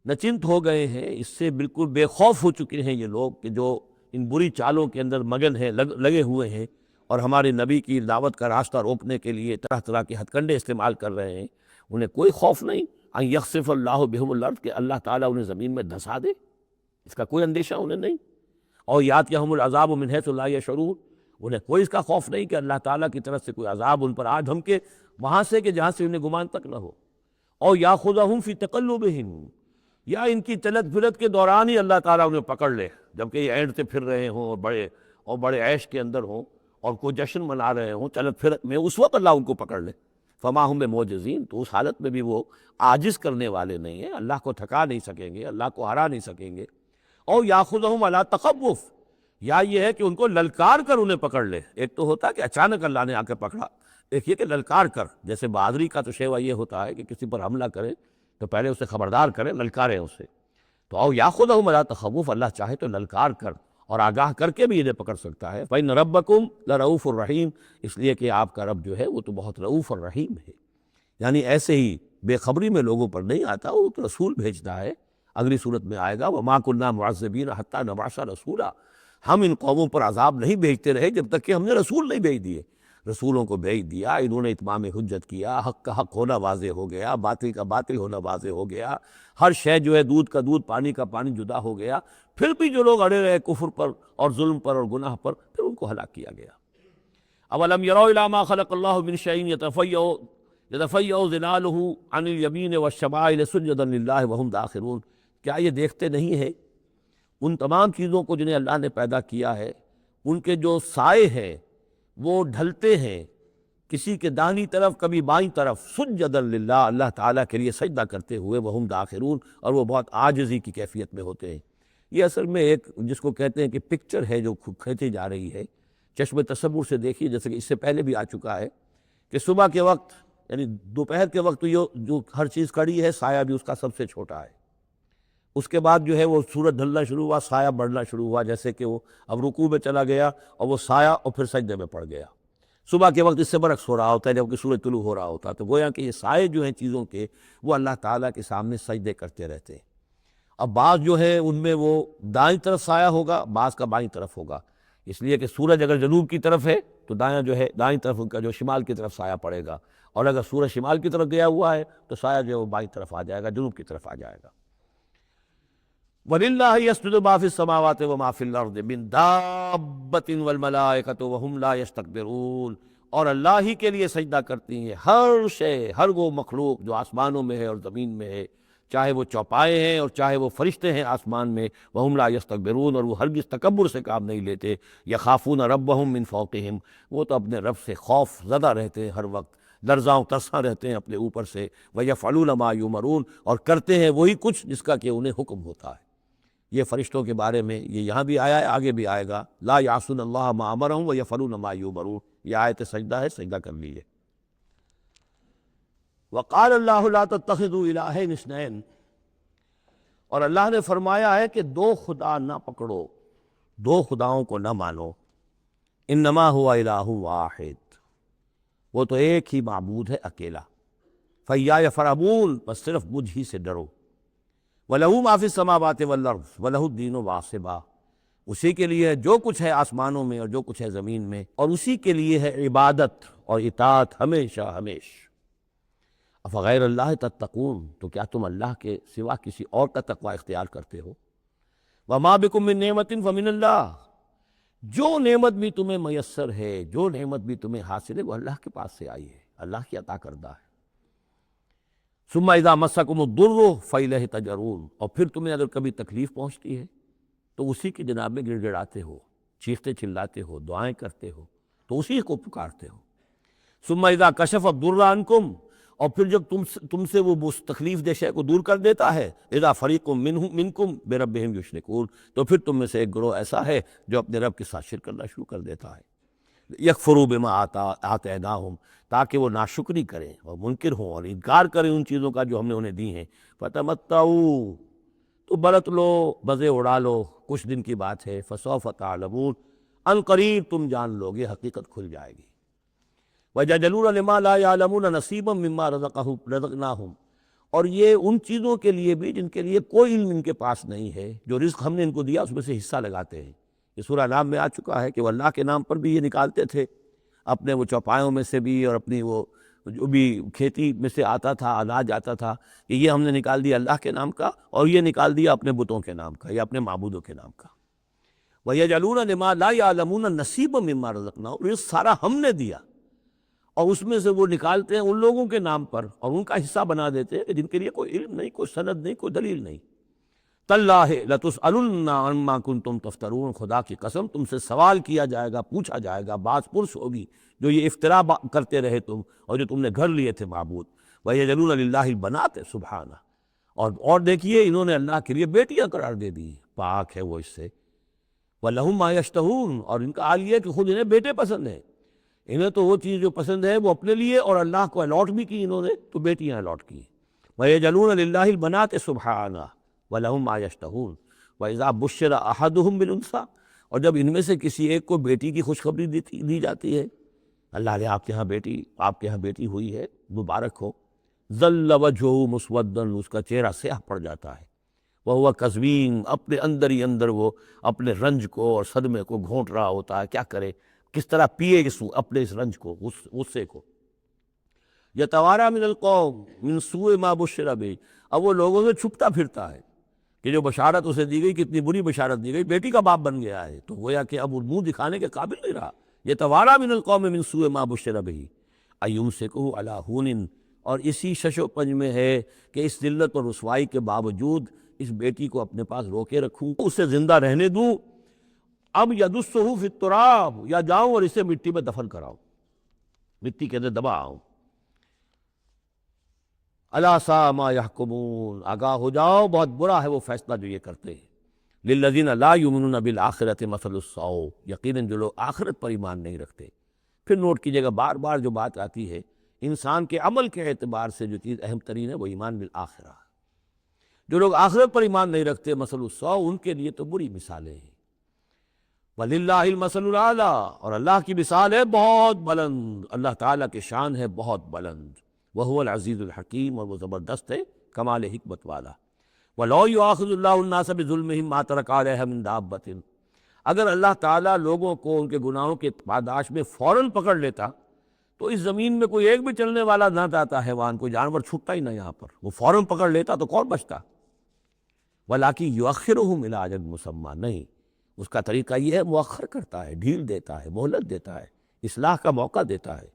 نچنت ہو گئے ہیں، اس سے بالکل بے خوف ہو چکے ہیں یہ لوگ کہ جو ان بری چالوں کے اندر مگن ہیں، لگے ہوئے ہیں، اور ہمارے نبی کی دعوت کا راستہ روکنے کے لیے طرح طرح کے ہتھ کنڈے استعمال کر رہے ہیں. انہیں کوئی خوف نہیں ان یخسف اللہ بہم الارض، کہ اللہ تعالیٰ انہیں زمین میں دھسا دے، اس کا کوئی اندیشہ انہیں نہیں. اور یاتیہم العذاب من حیث لا یشعرون، انہیں کوئی اس کا خوف نہیں کہ اللہ تعالیٰ کی طرف سے کوئی عذاب ان پر آ دھمکے وہاں سے کہ جہاں سے انہیں گمان تک نہ ہو. اور یاخذہم فی تقلبہم، یا ان کی چلت پھرت کے دوران ہی اللہ تعالیٰ انہیں پکڑ لے، جبکہ یہ اینڈ سے پھر رہے ہوں اور بڑے عیش کے اندر ہوں اور کوئی جشن منا رہے ہوں چلت پھرت میں، اس وقت اللہ ان کو پکڑ لے. فما ہم بمعجزین، تو اس حالت میں بھی وہ عاجز کرنے والے نہیں ہیں، اللہ کو تھکا نہیں سکیں گے، اللہ کو ہرا نہیں سکیں گے. اور یاخذہم علی تخوف، یا یہ ہے کہ ان کو للکار کر انہیں پکڑ لے. ایک تو ہوتا ہے کہ اچانک اللہ نے آ کے پکڑا، ایک یہ کہ للکار کر، جیسے بہادری کا تو شیوا یہ ہوتا ہے کہ کسی پر حملہ کرے تو پہلے اسے خبردار کرے، للکارے اسے. تو او یاخذہم علی تخوف، اللہ چاہے تو للکار کر اور آگاہ کر کے بھی انہیں پکڑ سکتا ہے. فإن ربکم لرؤوف الرحیم، اس لیے کہ آپ کا رب جو ہے وہ تو بہت رؤوف اور رحیم ہے. یعنی ایسے ہی بے خبری میں لوگوں پر نہیں آتا، وہ تو رسول بھیجتا ہے. اگلی صورت میں آئے گا وما كنا معذبین حتی نبعث رسولا، ہم ان قوموں پر عذاب نہیں بھیجتے رہے جب تک کہ ہم نے رسول نہیں بھیج دیے. رسولوں کو بھیج دیا، انہوں نے اتمام حجت کیا، حق کا حق ہونا واضح ہو گیا، باطل کا باطل ہونا واضح ہو گیا، ہر شے جو ہے دودھ کا دودھ پانی کا پانی جدا ہو گیا. پھر بھی جو لوگ اڑے رہے کفر پر اور ظلم پر اور گناہ پر، پھر ان کو ہلاک کیا گیا. اولم یروا الی ما خلق اللہ من شیء یتفیأ ظلالہ عن الیمین والشمائل سجدا للہ وہم داخرون، کیا یہ دیکھتے نہیں ہیں ان تمام چیزوں کو جنہیں اللہ نے پیدا کیا ہے، ان کے جو سائے ہیں وہ ڈھلتے ہیں کسی کے داہنی طرف کبھی بائیں طرف، سجدا للہ، اللہ تعالیٰ کے لیے سجدہ کرتے ہوئے، وہم داخرون، اور وہ بہت عاجزی کی کیفیت میں ہوتے ہیں. یہ اصل میں ایک جس کو کہتے ہیں کہ پکچر ہے جو کھینچی جا رہی ہے. چشم تصور سے دیکھیے، جیسے کہ اس سے پہلے بھی آ چکا ہے کہ صبح کے وقت یعنی دوپہر کے وقت یہ جو ہر چیز کھڑی ہے، سایہ بھی اس کا سب سے چھوٹا ہے. اس کے بعد جو ہے وہ سورج ڈھلنا شروع ہوا، سایہ بڑھنا شروع ہوا، جیسے کہ وہ اب رکوع میں چلا گیا اور وہ سایہ اور پھر سجدے میں پڑ گیا. صبح کے وقت اس سے برعکس ہو رہا ہوتا ہے جبکہ سورج طلوع ہو رہا ہوتا ہے. تو گویا کہ یہ سائے جو ہیں چیزوں کے، وہ اللہ تعالیٰ کے سامنے سجدے کرتے رہتے ہیں. اب بعض جو ہے ان میں وہ دائیں طرف سایہ ہوگا، بعض کا بائیں طرف ہوگا، اس لیے کہ سورج اگر جنوب کی طرف ہے تو دایاں جو ہے دائیں طرف کا جو شمال کی طرف سایہ پڑے گا، اور اگر سورج شمال کی طرف گیا ہوا ہے تو سایہ جو ہے وہ بائیں طرف آ جائے گا، جنوب کی طرف آ جائے گا. وَلِلَّهِ يَسْجُدُ مَا فِي السَّمَاوَاتِ وَمَا فِي الْأَرْضِ مِن دَابَّةٍ وَالْمَلَائِكَةُ وَهُمْ لَا يَسْتَكْبِرُونَ، اور اللہ ہی کے لیے سجدہ کرتی ہیں ہر شے، ہر وہ مخلوق جو آسمانوں میں ہے اور زمین میں ہے، چاہے وہ چوپائے ہیں اور چاہے وہ فرشتے ہیں آسمان میں، وَهُمْ لَا يَسْتَكْبِرُونَ، اور وہ ہرگز تکبر سے کام نہیں لیتے، يَخَافُونَ رَبَّهُمْ مِنْ فَوْقِهِمْ، وہ تو اپنے رب سے خوف زدہ رہتے ہیں، ہر وقت لرزاں و ترساں رہتے ہیں اپنے اوپر سے، وَيَفْعَلُونَ مَا يُؤْمَرُونَ، اور کرتے ہیں وہی کچھ جس کا کہ انہیں حکم ہوتا ہے۔ یہ فرشتوں کے بارے میں یہ یہاں بھی آیا ہے، آگے بھی آئے گا، لا یعصون اللہ ما امرہم ویفعلون ما یؤمرون، یہ آیت سجدہ ہے، سجدہ کر لیجیے۔ وقال اللہ لا تتخذوا الہین اثنین، اور اللہ نے فرمایا ہے کہ دو خدا نہ پکڑو، دو خداؤں کو نہ مانو، انما هو الہ واحد، وہ تو ایک ہی معبود ہے اکیلا، فیایا فرحبون، بس صرف مجھ ہی سے ڈرو، وَلَهُ مَا فِي السَّمَاوَاتِ وَالْأَرْضِ وَلَهُ الدِّينُ وَاصِبًا، اسی کے لیے ہے جو کچھ ہے آسمانوں میں اور جو کچھ ہے زمین میں، اور اسی کے لیے ہے عبادت اور اطاعت ہمیشہ ہمیش۔ افغیر اللہ تتقون، تو کیا تم اللہ کے سوا کسی اور کا تقوی اختیار کرتے ہو؟ وَمَا بِكُم مِّن نِّعْمَةٍ فَمِنَ اللَّهِ، جو نعمت بھی تمہیں میسر ہے، جو نعمت بھی تمہیں حاصل ہے، وہ اللہ کے پاس سے آئی ہے، اللہ کی عطا کردہ ہے۔ ثم اذا مسکم الضر فالیہ تجرون، اور پھر تمہیں اگر کبھی تکلیف پہنچتی ہے تو اسی کی جناب میں گڑ گڑاتے ہو، چیختے چلاتے ہو، دعائیں کرتے ہو، تو اسی کو پکارتے ہو۔ ثم اذا کشف الضر عنکم، اور پھر جب تم سے وہ تکلیف دہ شے کو دور کر دیتا ہے، اذا فریق منکم بربہم یشرکون، تو پھر تم میں سے ایک گروہ ایسا ہے جو اپنے رب کے ساتھ شرک کرنا شروع کر دیتا ہے۔ یکفروا بما آتیناہم، تاکہ وہ ناشکری کریں اور منکر ہوں اور انکار کریں ان چیزوں کا جو ہم نے انہیں دی ہیں۔ فتمتعوا، تو برت لو، مزے اڑا لو، کچھ دن کی بات ہے، فسوف تعلمون، ان قریب تم جان لو گے، حقیقت کھل جائے گی۔ وَيَجْعَلُونَ لِمَا لَا يَعْلَمُونَ نَصِيبًا مِّمَّا رَزَقْنَاهُمْ، اور یہ ان چیزوں کے لیے بھی جن کے لیے کوئی علم ان کے پاس نہیں ہے، جو رزق ہم نے ان کو دیا اس میں سے حصہ لگاتے ہیں۔ یہ سورہ نام میں آ چکا ہے کہ وہ اللہ کے نام پر بھی یہ نکالتے تھے، اپنے وہ چوپایوں میں سے بھی اور اپنی وہ جو بھی کھیتی میں سے آتا تھا، اناج آتا تھا، کہ یہ ہم نے نکال دیا اللہ کے نام کا، اور یہ نکال دیا اپنے بتوں کے نام کا یا اپنے معبودوں کے نام کا۔ وَيَجْعَلُونَ لِمَا لَا يَعْلَمُونَ نَصِيبًا مِّمَّا رَزَقْنَاهُمْ، یہ سارا ہم نے دیا، اور اس میں سے وہ نکالتے ہیں ان لوگوں کے نام پر اور ان کا حصہ بنا دیتے ہیں جن کے لیے کوئی علم نہیں، کوئی سند نہیں، کوئی دلیل نہیں۔ تاللہ لتسألن عما کنتم تفترون، خدا کی قسم تم سے سوال کیا جائے گا، پوچھا جائے گا، باز پرس ہوگی جو یہ افتراء کرتے رہے تم اور جو تم نے گھر لیے تھے معبود۔ وَيَجْعَلُونَ لِلَّهِ الْبَنَاتِ سبحانہ، اور دیکھیے انہوں نے اللہ کے لیے بیٹیاں قرار دے دی، پاک ہے وہ اس سے۔ وَلَهُم مَّا يَشْتَهُونَ، اور ان کا حال یہ ہے کہ خود انہیں بیٹے پسند ہیں، انہیں تو وہ چیز جو پسند ہے وہ اپنے لیے اور اللہ کو الاٹ بھی کی انہوں نے، تو بیٹیاں الاٹ کی۔ وَيَجْعَلُونَ لِلَّهِ الْبَنَاتِ سُبْحَانَهُ وَلَهُم مَّا يَشْتَهُونَ وَإِذَا بُشِّرَ أَحَدُهُم بِالْأُنثىٰ، اور جب ان میں سے کسی ایک کو بیٹی کی خوشخبری دی جاتی ہے، اللہ نے آپ کے یہاں بیٹی ہوئی ہے، مبارک ہو، ظَلَّ وَجْهُهُ مُسْوَدًّا، اس کا چہرہ سیاہ پڑ جاتا ہے، وَهُوَ كَظِيمٌ، اپنے اندر ہی اندر وہ اپنے رنج کو اور صدمے کو گھونٹ رہا ہوتا ہے، کیا کرے، کس طرح پیے اپنے اس رنج کو، اس غصے کو۔ یتوارا من القوم من سوء ما بشر بہ، اب وہ لوگوں سے چھپتا پھرتا ہے کہ جو بشارت اسے دی گئی، کتنی بری بشارت دی گئی، بیٹی کا باپ بن گیا ہے، تو گویا کہ اب وہ منہ دکھانے کے قابل نہیں رہا۔ یتوارا من القوم من سوء ما بشر بہ ایمسکہ علی ہون، اور اسی شش و پنج میں ہے کہ اس ذلت اور رسوائی کے باوجود اس بیٹی کو اپنے پاس روکے رکھوں، اسے زندہ رہنے دوں، اب یدسہ فی التراب، یا جاؤں اور اسے مٹی میں دفن کراؤں، مٹی کے اندر دبا آؤں۔ الا ساء ما یحکمون، آگاہ ہو جاؤ بہت برا ہے وہ فیصلہ جو یہ کرتے ہیں۔ للذین لا یؤمنون بالآخرۃ مثل السوء، یقیناً جو لوگ آخرت پر ایمان نہیں رکھتے۔ پھر نوٹ کیجیے گا بار بار جو بات آتی ہے، انسان کے عمل کے اعتبار سے جو چیز اہم ترین ہے وہ ایمان بالآخرہ۔ جو لوگ آخرت پر ایمان نہیں رکھتے، مثل السوء، ان کے لیے تو بری مثالیں ہیں۔ وَلِلَّهِ الْمَثَلُ الْأَعْلَىٰ، اور اللہ کی مثال ہے بہت بلند، اللہ تعالیٰ کی شان ہے بہت بلند، وَهُوَ الْعَزِيزُ الْحَكِيمُ، اور وہ زبردست ہے، کمال حکمت والا۔ وَلَوْ يُؤَاخِذُ اللَّهُ النَّاسَ بِظُلْمِهِم مَّا تَرَكَ عَلَيْهَا مِن دَابَّةٍ، اگر اللہ تعالیٰ لوگوں کو ان کے گناہوں کے پاداش میں فوراً پکڑ لیتا تو اس زمین میں کوئی ایک بھی چلنے والا نہ جاتا حیوان، کوئی جانور چھٹتا ہی نہ یہاں پر، وہ فوراً پکڑ لیتا تو کون بچتا۔ وَلَٰكِن يُؤَخِّرُهُمْ إِلَىٰ أَجَلٍ مُّسَمًّى، نہیں، اس کا طریقہ یہ ہے مؤخر کرتا ہے، ڈھیل دیتا ہے، مہلت دیتا ہے، اصلاح کا موقع دیتا ہے۔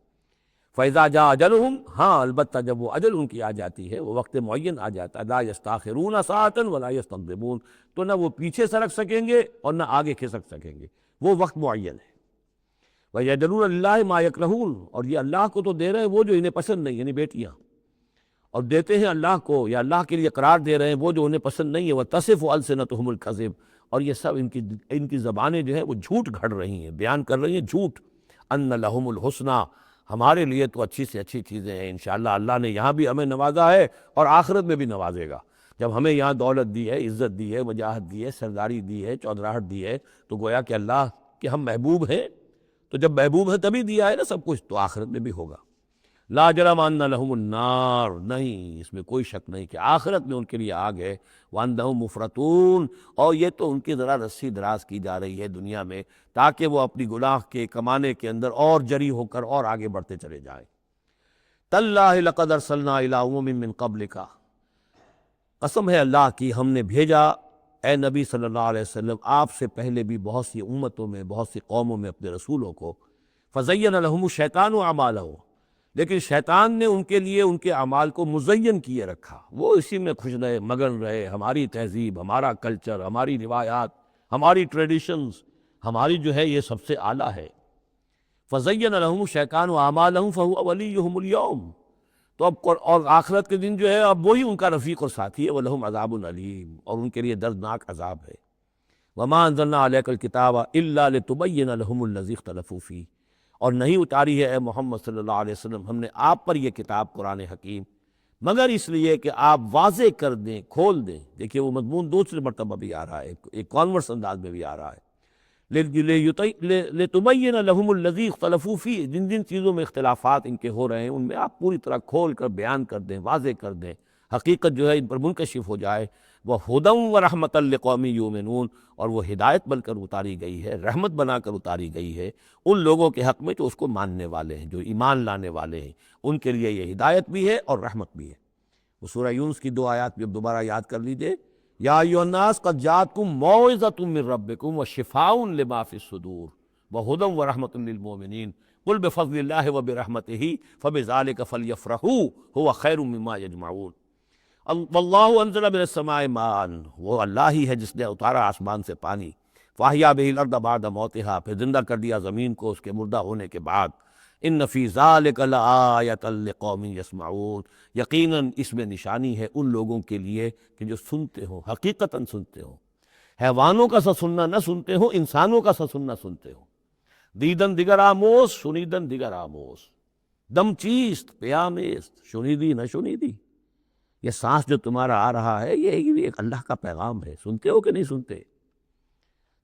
فَإِذَا جَاءَ أَجَلُهُمْ، ہاں البتہ جب وہ اجل ان کی آ جاتی ہے، وہ وقت معین آ جاتا ہے، لَا يَسْتَأْخِرُونَ سَاعَةً وَلَا يَسْتَقْدِمُونَ، تو نہ وہ پیچھے سرک سکیں گے اور نہ آگے کھسک سکیں گے، وہ وقت معین ہے۔ وَيَجْعَلُونَ لِلَّهِ مَا يَكْرَهُونَ، اور یہ اللہ کو تو دے رہے ہیں وہ جو انہیں پسند نہیں، یعنی بیٹیاں، اور دیتے ہیں اللہ کو یا اللہ کے لیے قرار دے رہے ہیں وہ جو انہیں پسند نہیں ہے، وَتَصِفُ أَلْسِنَتُهُمُ الْكَذِبَ، اور یہ سب ان کی زبانیں جو ہیں وہ جھوٹ گھڑ رہی ہیں، بیان کر رہی ہیں جھوٹ، أَنَّ لَهُمُ الْحُسْنَى، ہمارے لیے تو اچھی سے اچھی چیزیں ہیں، انشاءاللہ اللہ نے یہاں بھی ہمیں نوازا ہے اور آخرت میں بھی نوازے گا۔ جب ہمیں یہاں دولت دی ہے، عزت دی ہے، وجاہت دی ہے، سرداری دی ہے، چودراہٹ دی ہے، تو گویا کہ اللہ کے ہم محبوب ہیں، تو جب محبوب ہے تبھی دیا ہے نا سب کچھ، تو آخرت میں بھی ہوگا۔ لا جرم ان لہم النار، نہیں اس میں کوئی شک نہیں کہ آخرت میں ان کے لیے آگ ہے، وانہم مفرطون، اور یہ تو ان کی ذرا رسی دراز کی جا رہی ہے دنیا میں تاکہ وہ اپنی گناہ کے کمانے کے اندر اور جری ہو کر اور آگے بڑھتے چلے جائیں۔ تاللہ لقد ارسلنا الی امم من قبلک، قسم ہے اللہ کی ہم نے بھیجا اے نبی صلی اللہ علیہ وسلم آپ سے پہلے بھی بہت سی امتوں میں، بہت سی قوموں میں اپنے رسولوں کو، فزین لہم الشیطان اعمالہم، لیکن شیطان نے ان کے لیے ان کے اعمال کو مزین کیے رکھا، وہ اسی میں خوش رہے، مگن رہے، ہماری تہذیب، ہمارا کلچر، ہماری روایات، ہماری ٹریڈیشنز، ہماری جو ہے یہ سب سے اعلیٰ ہے۔ فزین لہم الشیطان اعمالہم فہو ولیہم اليوم، تو اب اور آخرت کے دن جو ہے اب وہی ان کا رفیق اور ساتھی ہے، وَلَهُمْ عَذَابٌ علیم، اور ان کے لیے دردناک عذاب ہے۔ وَمَا أَنزَلْنَا عَلَيْكَ الْكِتَابَ إِلَّا لِتُبَيِّنَ لَهُمُ الَّذِي اخْتَلَفُوا فِيهِ، اور نہیں اتاری ہے اے محمد صلی اللہ علیہ وسلم ہم نے آپ پر یہ کتاب قرآن حکیم مگر اس لیے کہ آپ واضح کر دیں، کھول دیں۔ دیکھیے وہ مضمون دوسری مرتبہ بھی آ رہا ہے، ایک کانورس انداز میں بھی آ رہا ہے، لِتُبَيِّنَ لَهُمُ الَّذِي اخْتَلَفُوا فِيهِ، جن جن چیزوں میں اختلافات ان کے ہو رہے ہیں ان میں آپ پوری طرح کھول کر بیان کر دیں، واضح کر دیں، حقیقت جو ہے ان پر منکشف ہو جائے۔ وَهُدًى وَرَحْمَةً لِقَوْمٍ يُؤْمِنُونَ، اور وہ ہدایت بن کر اتاری گئی ہے، رحمت بنا کر اتاری گئی ہے ان لوگوں کے حق میں جو اس کو ماننے والے ہیں، جو ایمان لانے والے ہیں، ان کے لیے یہ ہدایت بھی ہے اور رحمت بھی ہے۔ وہ سورہ یونس کی 2 آیات بھی اب دوبارہ یاد کر لیجئے، یا ایھا الناس قد جاءتکم موعظۃ من ربکم وشفاء لما فی الصدور وہدی ورحمۃ للمؤمنین قل بفضل اللہ وبرحمتہ فبذلک فلیفرحوا ھو خیر مما یجمعون۔ واللہ انزل من السماء ماء، وہ اللہ ہی ہے جس نے اتارا آسمان سے پانی، فاحیا بہ الارض بعد موتہا، پھر زندہ کر دیا زمین کو اس کے مردہ ہونے کے بعد۔ ان فی ذلک لآیۃ لقوم یسمعون، یقیناً اس میں نشانی ہے ان لوگوں کے لیے کہ جو سنتے ہوں، حقیقتاً سنتے ہوں، حیوانوں کا سا سننا نہ سنتے ہوں، انسانوں کا سا سننا سنتے ہوں۔ دیدن دیگر آموز، شنیدن دیگر آموز، دم چیست پیامست، شنیدی نہ شنیدی، یہ سانس جو تمہارا آ رہا ہے یہ بھی ایک اللہ کا پیغام ہے، سنتے ہو کہ نہیں سنتے؟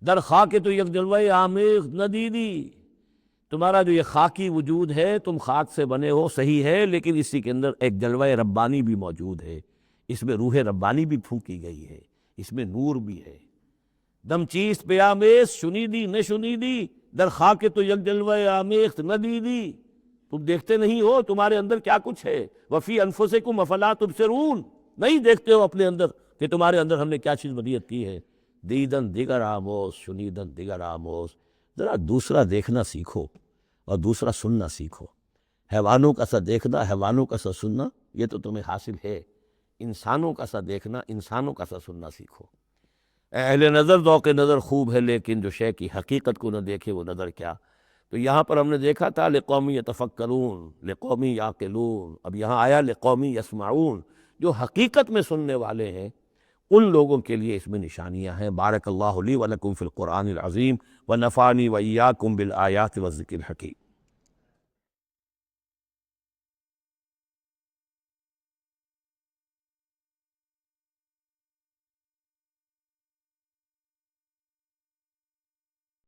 در خاک تو یک جلوہ آمیخت ندیدی، تمہارا جو یہ خاکی وجود ہے تم خاک سے بنے ہو صحیح ہے، لیکن اسی کے اندر ایک جلوہ ربانی بھی موجود ہے، اس میں روح ربانی بھی پھونکی گئی ہے، اس میں نور بھی ہے۔ دم چیست پیامیز، شنیدی نہ شنیدی، در خاک تو یک جلوہ آمیخت ندیدی، تم دیکھتے نہیں ہو تمہارے اندر کیا کچھ ہے، وفی انفسکم افلا تبصرون، نہیں دیکھتے ہو اپنے اندر کہ تمہارے اندر ہم نے کیا چیز ودیعت کی ہے۔ دیدن دیگر آموز، شنیدن دیگر آموز، ذرا دوسرا دیکھنا سیکھو اور دوسرا سننا سیکھو۔ حیوانوں کا سا دیکھنا، حیوانوں کا سا سننا یہ تو تمہیں حاصل ہے، انسانوں کا سا دیکھنا، انسانوں کا سا سننا سیکھو۔ اہل نظر ذوق نظر خوب ہے لیکن جو شے کی حقیقت کو نہ دیکھے وہ نظر کیا۔ تو یہاں پر ہم نے دیکھا تھا لقوم یتفکرون، لقوم یعقلون، اب یہاں آیا لقوم یسمعون، جو حقیقت میں سننے والے ہیں ان لوگوں کے لیے اس میں نشانیاں ہیں۔ بارک اللہ لی ولکم فی القرآن العظیم ونفعنی وإیاکم بالآیات والذکر الحکیم۔